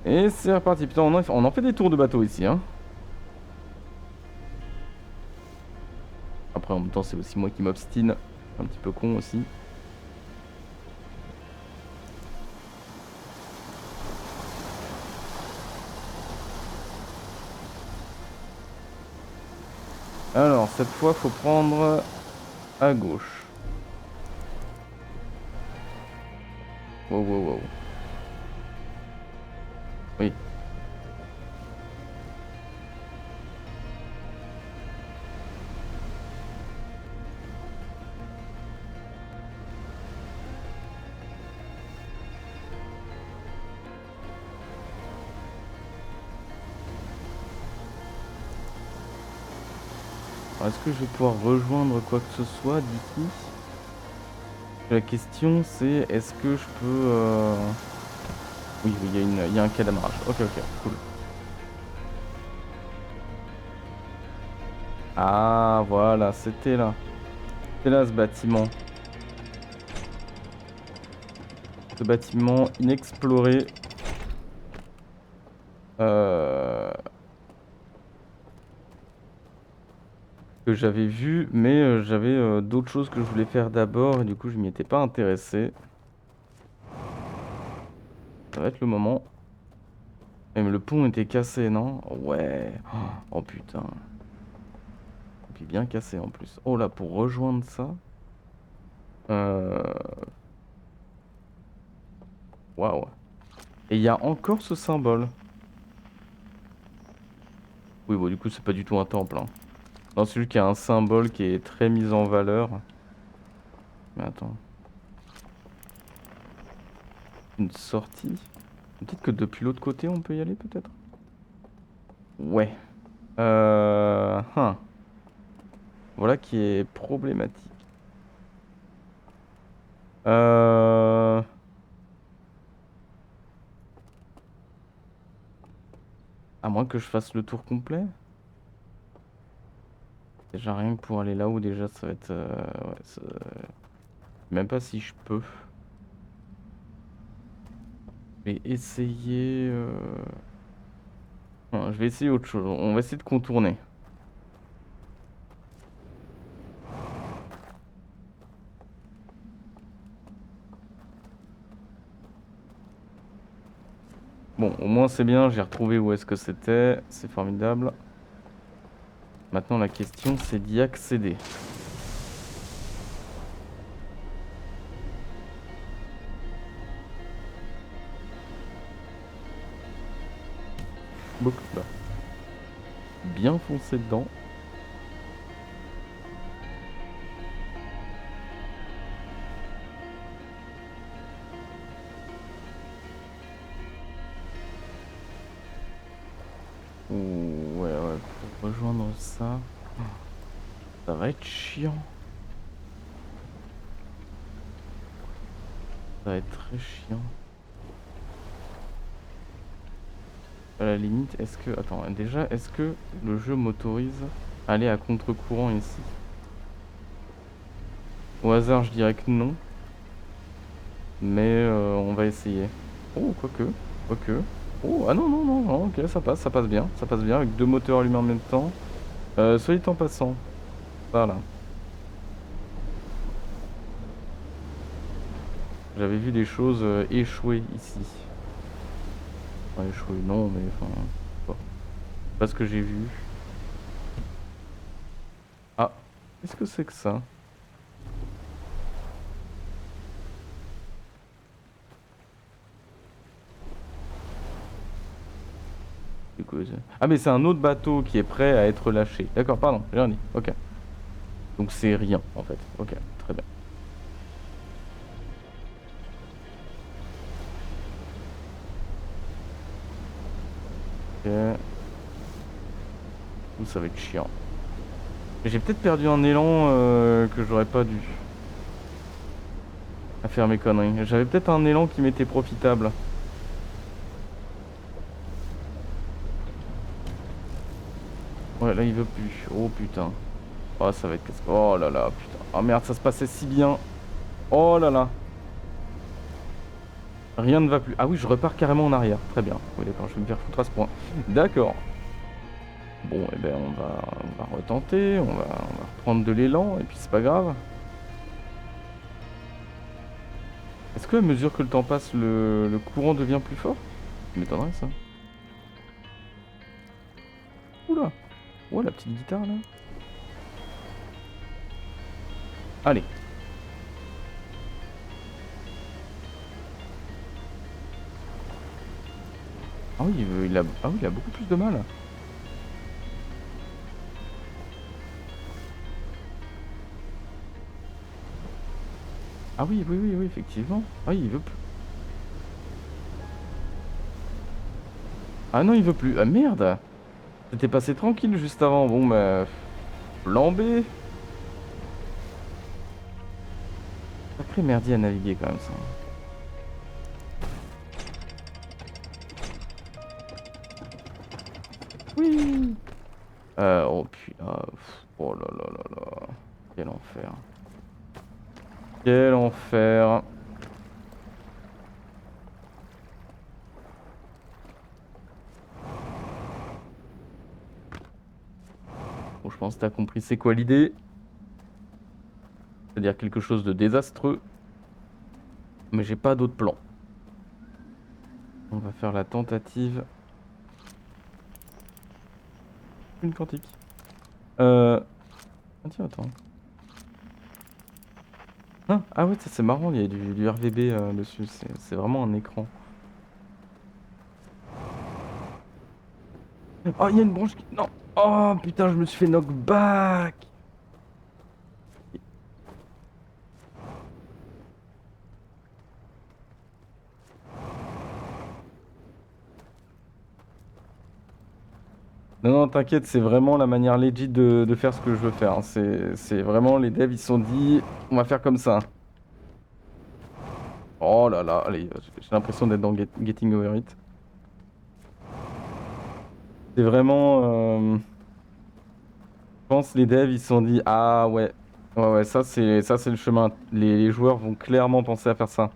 Et c'est reparti. Putain, on en fait des tours de bateau ici, hein. Après, en même temps, c'est aussi moi qui m'obstine. Un petit peu con aussi. Alors, cette fois, faut prendre à gauche. Wow, wow, wow. Oui. Alors, est-ce que je vais pouvoir rejoindre quoi que ce soit d'ici? La question, c'est est-ce que je peux... Oui, oui, il y a un cadamarage. Ok, ok, cool. Ah, voilà, c'était là. C'était là, ce bâtiment. Ce bâtiment inexploré. Que j'avais vu, mais j'avais d'autres choses que je voulais faire d'abord, et du coup, je m'y étais pas intéressé. Ça va être le moment. Et mais le pont était cassé, non? Ouais. Oh putain. Et puis bien cassé en plus. Oh là, pour rejoindre ça. Euh... Waouh. Et il y a encore ce symbole. Oui, bon, du coup, c'est pas du tout un temple, hein. Non, c'est juste qu'il y a un symbole qui est très mis en valeur. Mais attends. Une sortie? Peut-être que depuis l'autre côté, on peut y aller, peut-être? Ouais. Hein. Voilà qui est problématique. Euh... À moins que je fasse le tour complet. Déjà rien que pour aller là-haut, déjà ça va être... ouais, même pas si je peux. Je vais essayer... non, je vais essayer autre chose. On va essayer de contourner. Bon, au moins c'est bien, j'ai retrouvé où est-ce que c'était. C'est formidable. Maintenant la question c'est d'y accéder. Beaucoup là. Bien foncé dedans. Ouh, ouais, ouais, pour rejoindre ça, ça va être chiant. Ça va être très chiant. À la limite, est-ce que... Attends, déjà, est-ce que le jeu m'autorise à aller à contre-courant ici? Au hasard, je dirais que non. Mais on va essayer. Oh, quoique. Quoique. Oh, ah non, non, non, non, ok, ça passe bien. Ça passe bien avec deux moteurs allumés en même temps. Soyez en passant. Voilà. J'avais vu des choses échouer ici. Enfin, échouer, non, mais enfin... Pas ce que j'ai vu. Ah, qu'est-ce que c'est que ça? Du coup, ah, mais c'est un autre bateau qui est prêt à être lâché. D'accord, pardon, j'ai rien dit. Ok. Donc c'est rien en fait. Ok, très bien. Ok. Ouh, ça va être chiant. J'ai peut-être perdu un élan que j'aurais pas dû à faire mes conneries. J'avais peut-être un élan qui m'était profitable. Ouais, là il veut plus. Oh putain. Oh, ça va être... Oh là là, putain. Oh merde, ça se passait si bien. Oh là là. Rien ne va plus. Ah oui, je repars carrément en arrière. Très bien. Oui, d'accord, je vais me faire foutre à ce point. D'accord. Bon, eh ben, on va retenter. On va reprendre de l'élan. Et puis, c'est pas grave. Est-ce que à mesure que le temps passe, le courant devient plus fort? Ça m'étonnerait, ça. Oula. Ouais, la petite guitare, là. Allez. Ah oui, ah oui, il a beaucoup plus de mal. Ah oui, oui, oui, oui, effectivement. Ah oui, il veut plus. Ah non, il veut plus. Ah merde. C'était passé tranquille juste avant. Bon, bah... Plan B. Sacré merdier à naviguer, quand même, ça. Oui. Oh putain. Oh là là là là. Quel enfer. Quel enfer. Bon, je pense que t'as compris c'est quoi l'idée. C'est-à-dire quelque chose de désastreux. Mais j'ai pas d'autre plan. On va faire la tentative. Une quantique. Ah tiens, attends. Ah ouais, ça c'est marrant, il y a du RVB dessus. C'est vraiment un écran. Oh, il y a une branche qui... Non. Oh putain, je me suis fait knockback. Non, non, t'inquiète, c'est vraiment la manière legit de faire ce que je veux faire, hein. C'est vraiment, les devs, ils se sont dit, on va faire comme ça. Oh là là, allez, j'ai l'impression d'être dans Getting Over It. C'est vraiment, je pense, les devs, ils se sont dit, ah ouais, ouais, ouais, ça c'est le chemin. Les joueurs vont clairement penser à faire ça.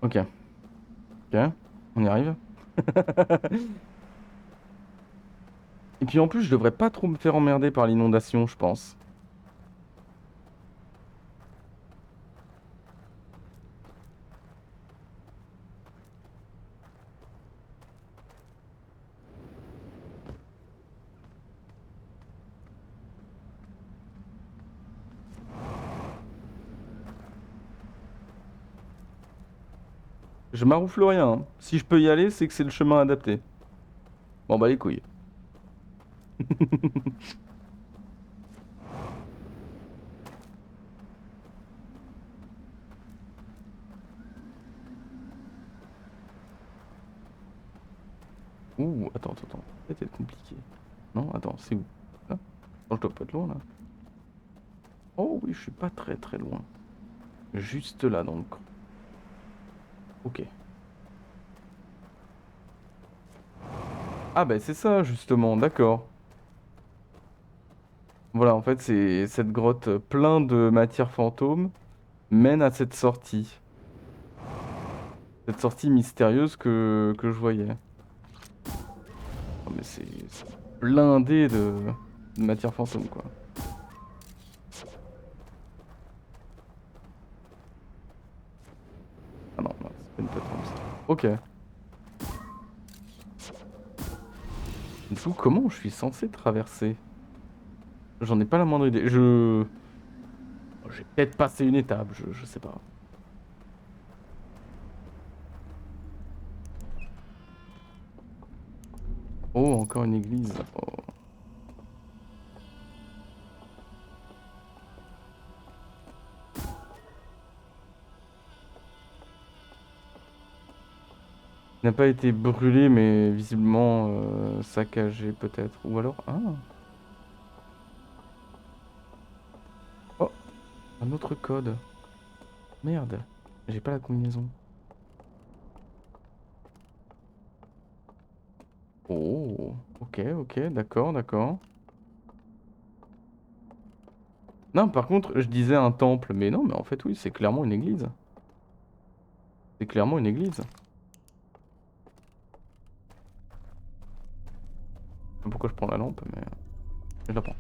Ok, ok, on y arrive. Et puis en plus, je devrais pas trop me faire emmerder par l'inondation, je pense. Je maroufle rien, hein. Si je peux y aller, c'est que c'est le chemin adapté. Bon bah les couilles. Ouh, attends, attends, attends. Ça va être compliqué. Non, attends, c'est où? Là? Oh, je dois pas être loin là. Oh oui, je suis pas très très loin. Juste là dans le creux. Ok. Ah bah c'est ça justement, d'accord. Voilà, en fait, c'est cette grotte plein de matière fantôme mène à cette sortie. Cette sortie mystérieuse que je voyais. Oh, mais c'est blindé de matière fantôme, quoi. Ah non, non, c'est pas une plateforme, ça. Ok. Du coup, comment je suis censé traverser? J'en ai pas la moindre idée. J'ai peut-être passé une étape, je sais pas. Oh, encore une église. Oh. N'a pas été brûlé, mais visiblement saccagé peut-être. Ou alors... Ah. Oh, un autre code. Merde, j'ai pas la combinaison. Oh, ok, ok, d'accord, d'accord. Non, par contre, je disais un temple, mais non, mais en fait, oui, c'est clairement une église. C'est clairement une église. Pourquoi je prends la lampe, mais je la prends.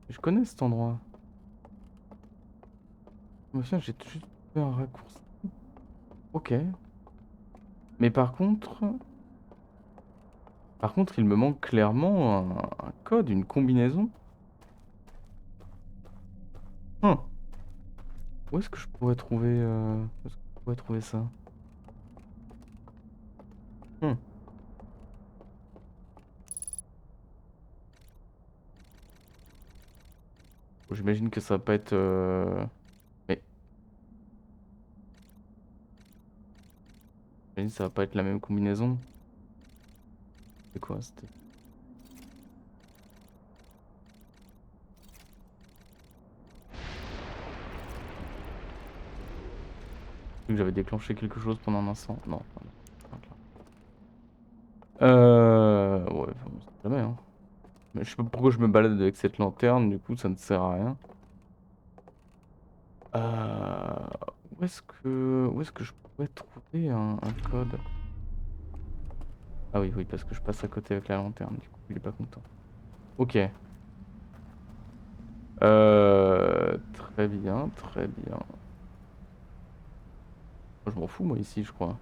Je connais cet endroit. Mais tiens, j'ai juste fait un raccourci. Ok. Mais par contre, il me manque clairement un code, une combinaison. Hum. Où est-ce que je pourrais trouver, où est-ce que je pourrais trouver ça? Hum. Bon, j'imagine que ça va pas être. Mais j'imagine que ça va pas être la même combinaison. C'est quoi? C'était. Que j'avais déclenché quelque chose pendant un instant. Non. Ouais, enfin, on sait jamais, hein. Mais je sais pas pourquoi je me balade avec cette lanterne, du coup ça ne sert à rien. Euh... Où est-ce que je pourrais trouver un code? Ah oui, oui, parce que je passe à côté avec la lanterne, du coup il est pas content. Ok. Très bien, très bien. Moi, je m'en fous, moi, ici, je crois.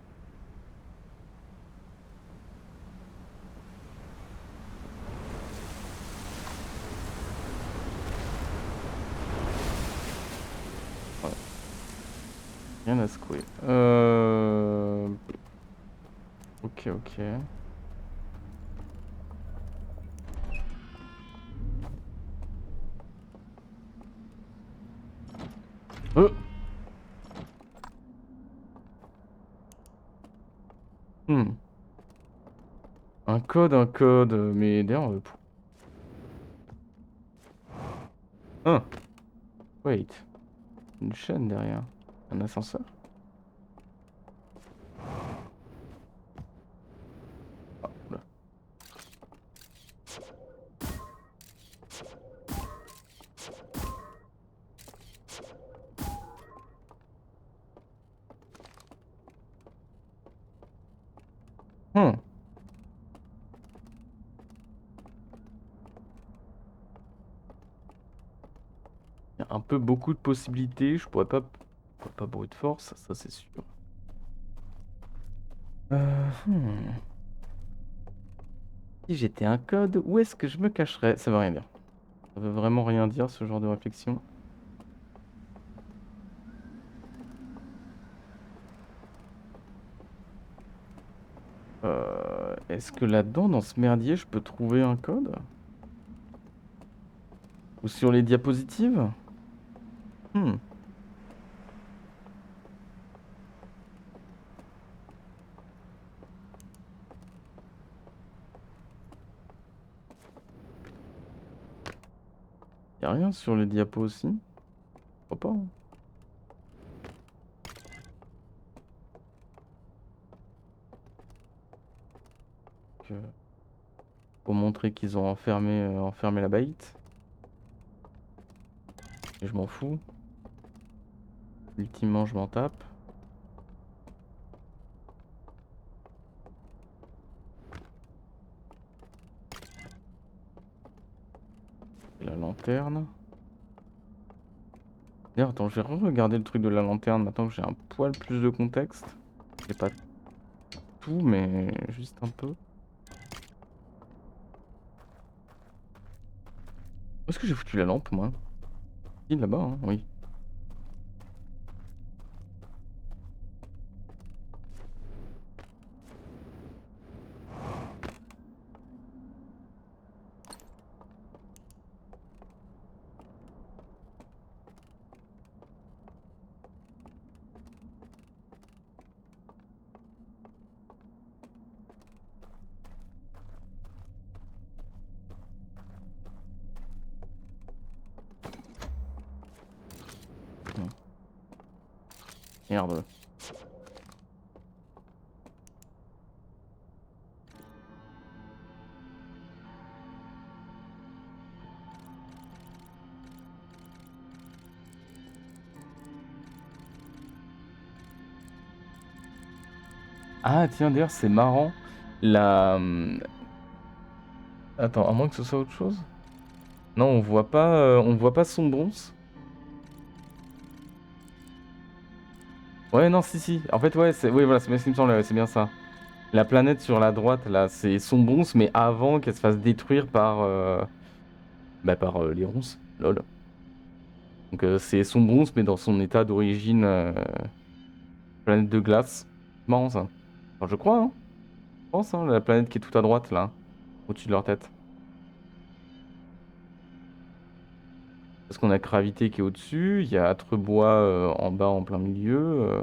Ouais, rien à secouer. Ok, ok. Euh hmm. Un code, mais d'ailleurs... Hein, wait. Une chaîne derrière. Un ascenseur? Ah, oula. Hmm. Il y a un peu beaucoup de possibilités, je pourrais pas brute force, ça c'est sûr. Hmm. Si j'étais un code, où est-ce que je me cacherais? Ça veut rien dire. Ça veut vraiment rien dire, ce genre de réflexion. Est-ce que là-dedans, dans ce merdier, je peux trouver un code? Ou sur les diapositives? Hmm. Y a rien sur les diapos aussi? Je crois pas, hein. Donc, pour montrer qu'ils ont enfermé la baïte. Et je m'en fous. Ultimement, je m'en tape. Et la lanterne. D'ailleurs, attends, je vais re-regarder le truc de la lanterne maintenant que j'ai un poil plus de contexte. J'ai pas tout, mais juste un peu. Où est-ce que j'ai foutu la lampe, moi? Si, là-bas, hein, oui. Merde. Ah tiens, d'ailleurs, c'est marrant. La... Attends, à moins que ce soit autre chose. Non, on voit pas son bronze. Ouais, non, si, si. En fait, ouais, oui, voilà, c'est bien ce qui me semble, c'est bien ça. La planète sur la droite, là, c'est son bronze, mais avant qu'elle se fasse détruire par, les ronces. Lol. Donc, c'est son bronze, mais dans son état d'origine, planète de glace. Marrant, ça. Enfin, je crois, hein. Je pense, hein, la planète qui est tout à droite, là, au-dessus de leur tête. Parce qu'on a Gravité qui est au-dessus, il y a Atrebois en bas, en plein milieu,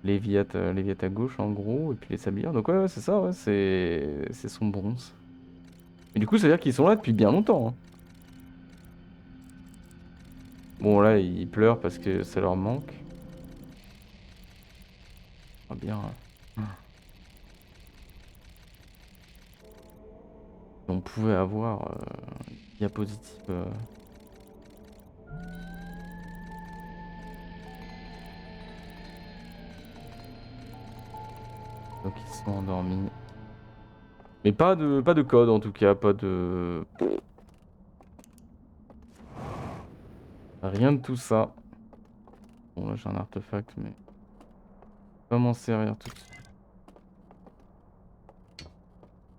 Léviate à gauche, en gros, et puis les sablières. Donc, ouais, c'est ça, ouais, c'est son bronze. Et du coup, ça veut dire qu'ils sont là depuis bien longtemps, hein. Bon, là, ils pleurent parce que ça leur manque. Ah, bien. On pouvait avoir une diapositive. Donc, ils sont endormis. Mais pas de code, en tout cas. Pas de... Rien de tout ça. Bon, là, j'ai un artefact, mais... Pas m'en servir tout de suite.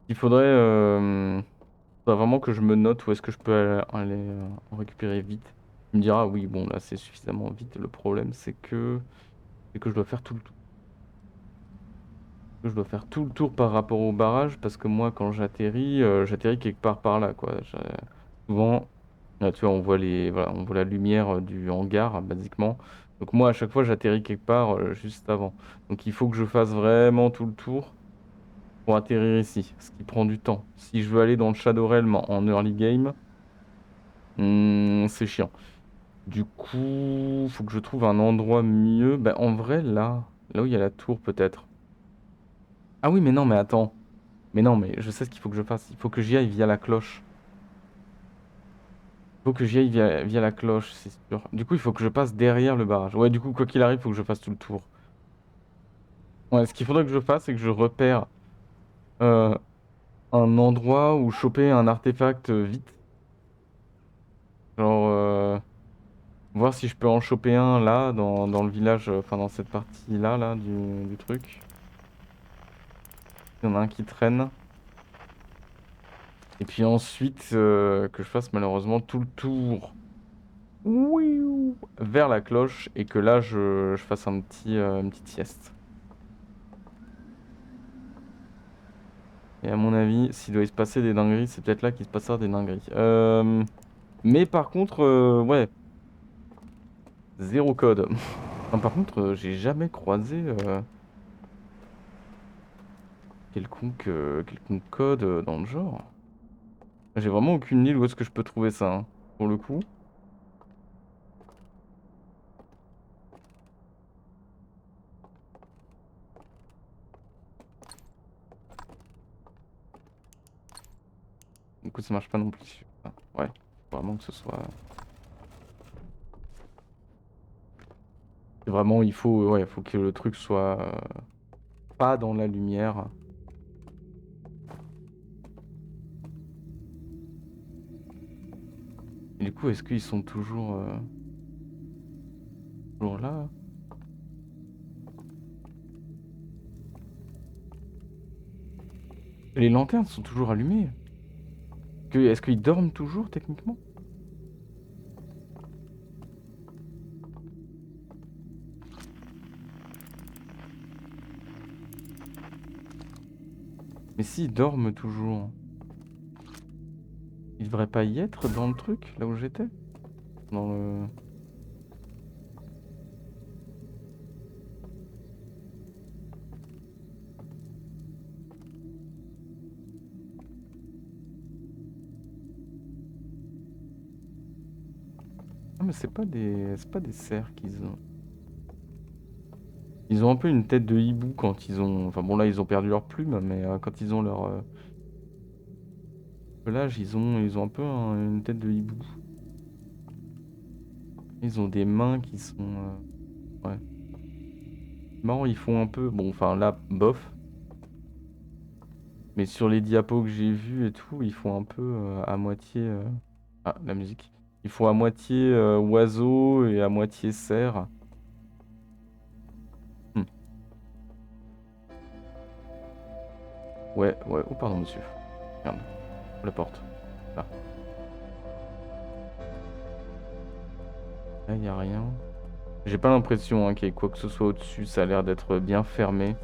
Il faudrait vraiment que je me note où est-ce que je peux aller, en récupérer vite. Tu me diras, oui, bon, là, c'est suffisamment vite. Le problème, c'est que je dois faire tout le tour. Je dois faire tout le tour par rapport au barrage, parce que moi, quand j'atterris quelque part par là, quoi. Souvent, là, tu vois, voilà, on voit la lumière du hangar, basiquement. Donc moi, à chaque fois, j'atterris quelque part juste avant. Donc il faut que je fasse vraiment tout le tour pour atterrir ici, ce qui prend du temps. Si je veux aller dans le Shadow Realm en early game, c'est chiant. Du coup, faut que je trouve un endroit mieux. Bah, en vrai, là où il y a la tour, peut-être. Ah oui, mais non, mais attends. Mais non, mais je sais ce qu'il faut que je fasse. Il faut que j'y aille via la cloche. Il faut que j'y aille via la cloche, c'est sûr. Du coup, il faut que je passe derrière le barrage. Ouais, du coup, quoi qu'il arrive, il faut que je fasse tout le tour. Ouais, ce qu'il faudrait que je fasse, c'est que je repère euh, un endroit où choper un artefact vite. Genre, voir si je peux en choper un là, dans le village, enfin dans cette partie-là, là, du truc. Il y en a un qui traîne. Et puis ensuite, que je fasse malheureusement tout le tour ouiou, vers la cloche et que là, je fasse une petite sieste. Et à mon avis, s'il doit y se passer des dingueries, c'est peut-être là qu'il se passera des dingueries. Mais par contre, ouais, zéro code. Non, par contre, j'ai jamais croisé quelconque code dans le genre. J'ai vraiment aucune idée où est-ce que je peux trouver ça, hein, pour le coup. Du coup, ça marche pas non plus sur ça. Ouais, faut vraiment que ce soit. Vraiment, ouais, faut que le truc soit pas dans la lumière. Et du coup, est-ce qu'ils sont toujours là? Les lanternes sont toujours allumées. Est-ce qu'ils dorment toujours, techniquement? Mais s'ils dorment toujours, ils devraient pas y être dans le truc, là où j'étais? Dans le... Ah, mais c'est pas des cerfs qu'ils ont. Ils ont un peu une tête de hibou quand ils ont... Enfin bon là ils ont perdu leur plume, mais quand ils ont leur pelage, ils ont un peu une tête de hibou. Ils ont des mains qui sont... ouais. Marrant, ils font un peu... Bon, enfin là, bof. Mais sur les diapos que j'ai vus et tout, ils font un peu à moitié... Ah, la musique. Ils font à moitié oiseau et à moitié cerf. Hmm. Ouais, ouais. Oh, pardon, monsieur. Merde. La porte. Là. Là, y a rien. J'ai pas l'impression qu'il y ait quoi que ce soit au-dessus. Ça a l'air d'être bien fermé.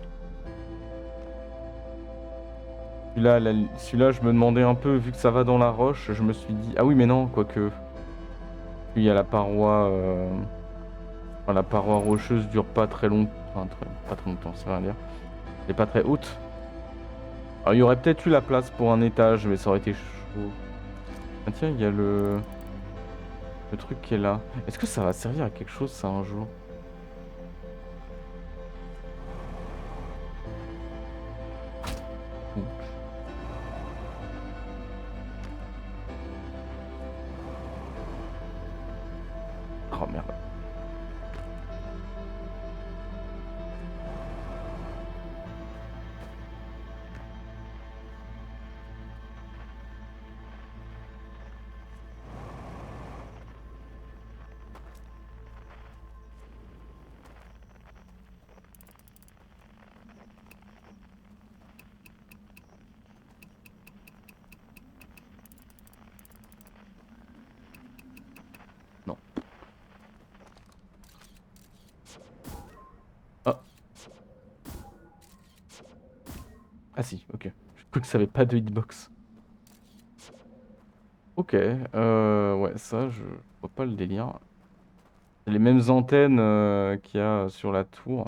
Celui-là, je me demandais un peu, vu que ça va dans la roche, je me suis dit... Ah oui, mais non, quoique. Il y a la paroi... enfin, la paroi rocheuse dure pas très longtemps. Enfin, pas très longtemps, ça veut rien dire. Elle est pas très haute. Alors, il y aurait peut-être eu la place pour un étage, mais ça aurait été chaud. Ah tiens, il y a le truc qui est là. Est-ce que ça va servir à quelque chose, ça, un jour? Ouh. Oh merde. Non. Ah. Ah si, ok. Je crois que ça avait pas de hitbox. Ok, ouais, ça, je vois pas le délire. C'est les mêmes antennes qu'il y a sur la tour,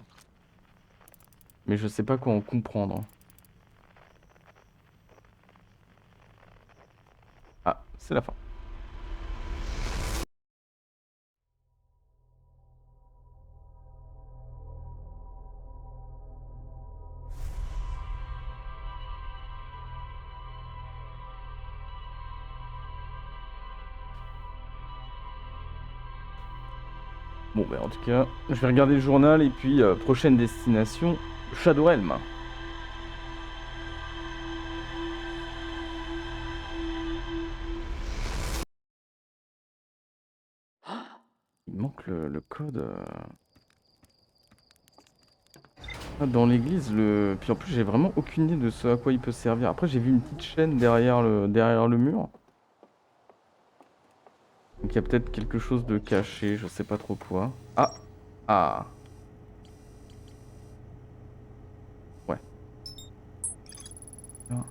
mais je sais pas quoi en comprendre. Ah, c'est la fin. Bon, bah en tout cas, je vais regarder le journal et puis prochaine destination, Shadowhelm. Il manque le code. Ah, dans l'église, puis en plus, j'ai vraiment aucune idée de ce à quoi il peut servir. Après, j'ai vu une petite chaîne derrière le mur. Donc il y a peut-être quelque chose de caché, je sais pas trop quoi. Ah! Ah! Ouais. Ah.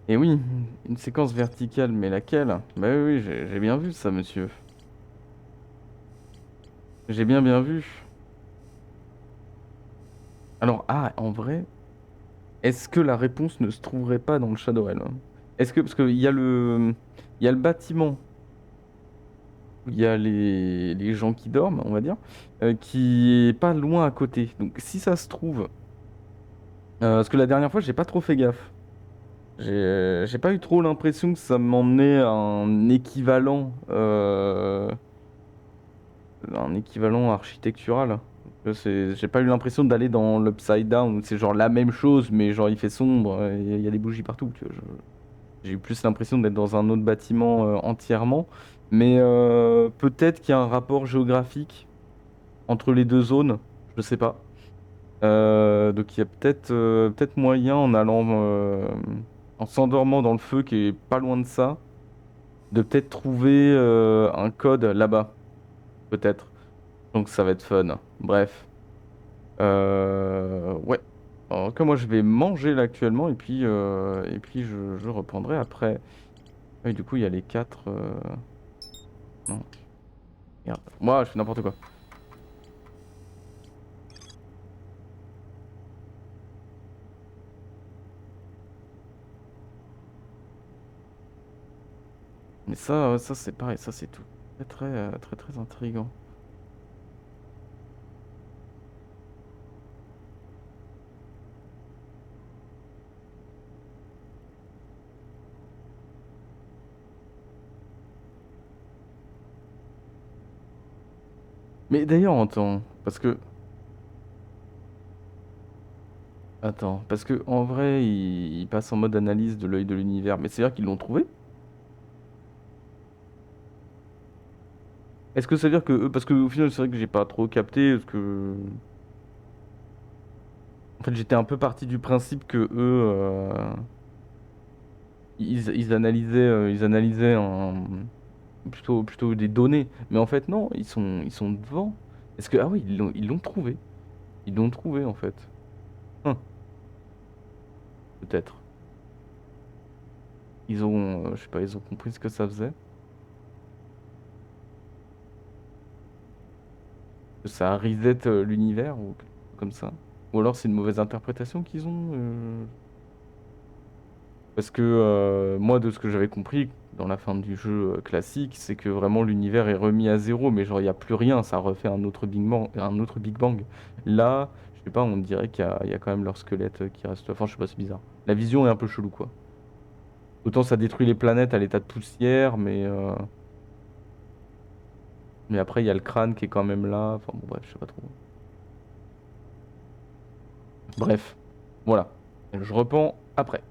Et oui, une séquence verticale, mais laquelle? Bah oui, oui, j'ai bien vu ça, monsieur. J'ai bien vu. Alors, ah, en vrai, est-ce que la réponse ne se trouverait pas dans le Shadowrun? Est-ce que, parce qu'il y a il y a le bâtiment où il y a les gens qui dorment, on va dire, qui est pas loin à côté. Donc, si ça se trouve, parce que la dernière fois, j'ai pas trop fait gaffe. J'ai pas eu trop l'impression que ça m'emmenait à un équivalent architectural. J'ai pas eu l'impression d'aller dans l'Upside Down, où c'est genre la même chose, mais genre il fait sombre, il y a des bougies partout. Tu vois, j'ai eu plus l'impression d'être dans un autre bâtiment entièrement. Mais peut-être qu'il y a un rapport géographique entre les deux zones, je sais pas. Donc il y a peut-être moyen en allant, en s'endormant dans le feu qui est pas loin de ça, de peut-être trouver un code là-bas, peut-être. Donc ça va être fun. Bref. Ouais. Alors que moi je vais manger là actuellement et puis je reprendrai après. Oui, du coup il y a les quatre. Non, merde. Moi je fais n'importe quoi. Mais ça c'est pareil, ça c'est tout. Très intriguant. Mais d'ailleurs, attends, parce que... Attends, parce que en vrai, il passe en mode analyse de l'œil de l'univers, mais c'est-à-dire qu'ils l'ont trouvé? Est-ce que ça veut dire que eux, parce que au final, c'est vrai que j'ai pas trop capté, parce que... En fait, j'étais un peu parti du principe que eux, ils analysaient plutôt des données. Mais en fait, non, ils sont devant. Est-ce que... Ah oui, ils l'ont trouvé. Ils l'ont trouvé, en fait. Hein, peut-être. Ils ont, je sais pas, ils ont compris ce que ça faisait. Que ça reset l'univers ou quelque chose comme ça. Ou alors c'est une mauvaise interprétation qu'ils ont. Parce que moi, de ce que j'avais compris dans la fin du jeu classique, c'est que vraiment l'univers est remis à zéro, mais genre il n'y a plus rien, ça refait un autre Big Bang, un autre Big Bang. Là, je sais pas, on dirait qu'il y a quand même leur squelette qui reste. Enfin, je sais pas, c'est bizarre. La vision est un peu chelou, quoi. Autant ça détruit les planètes à l'état de poussière, mais après il y a le crâne qui est quand même là. Enfin bon, bref, je sais pas trop. Bref, voilà. Je reprends après.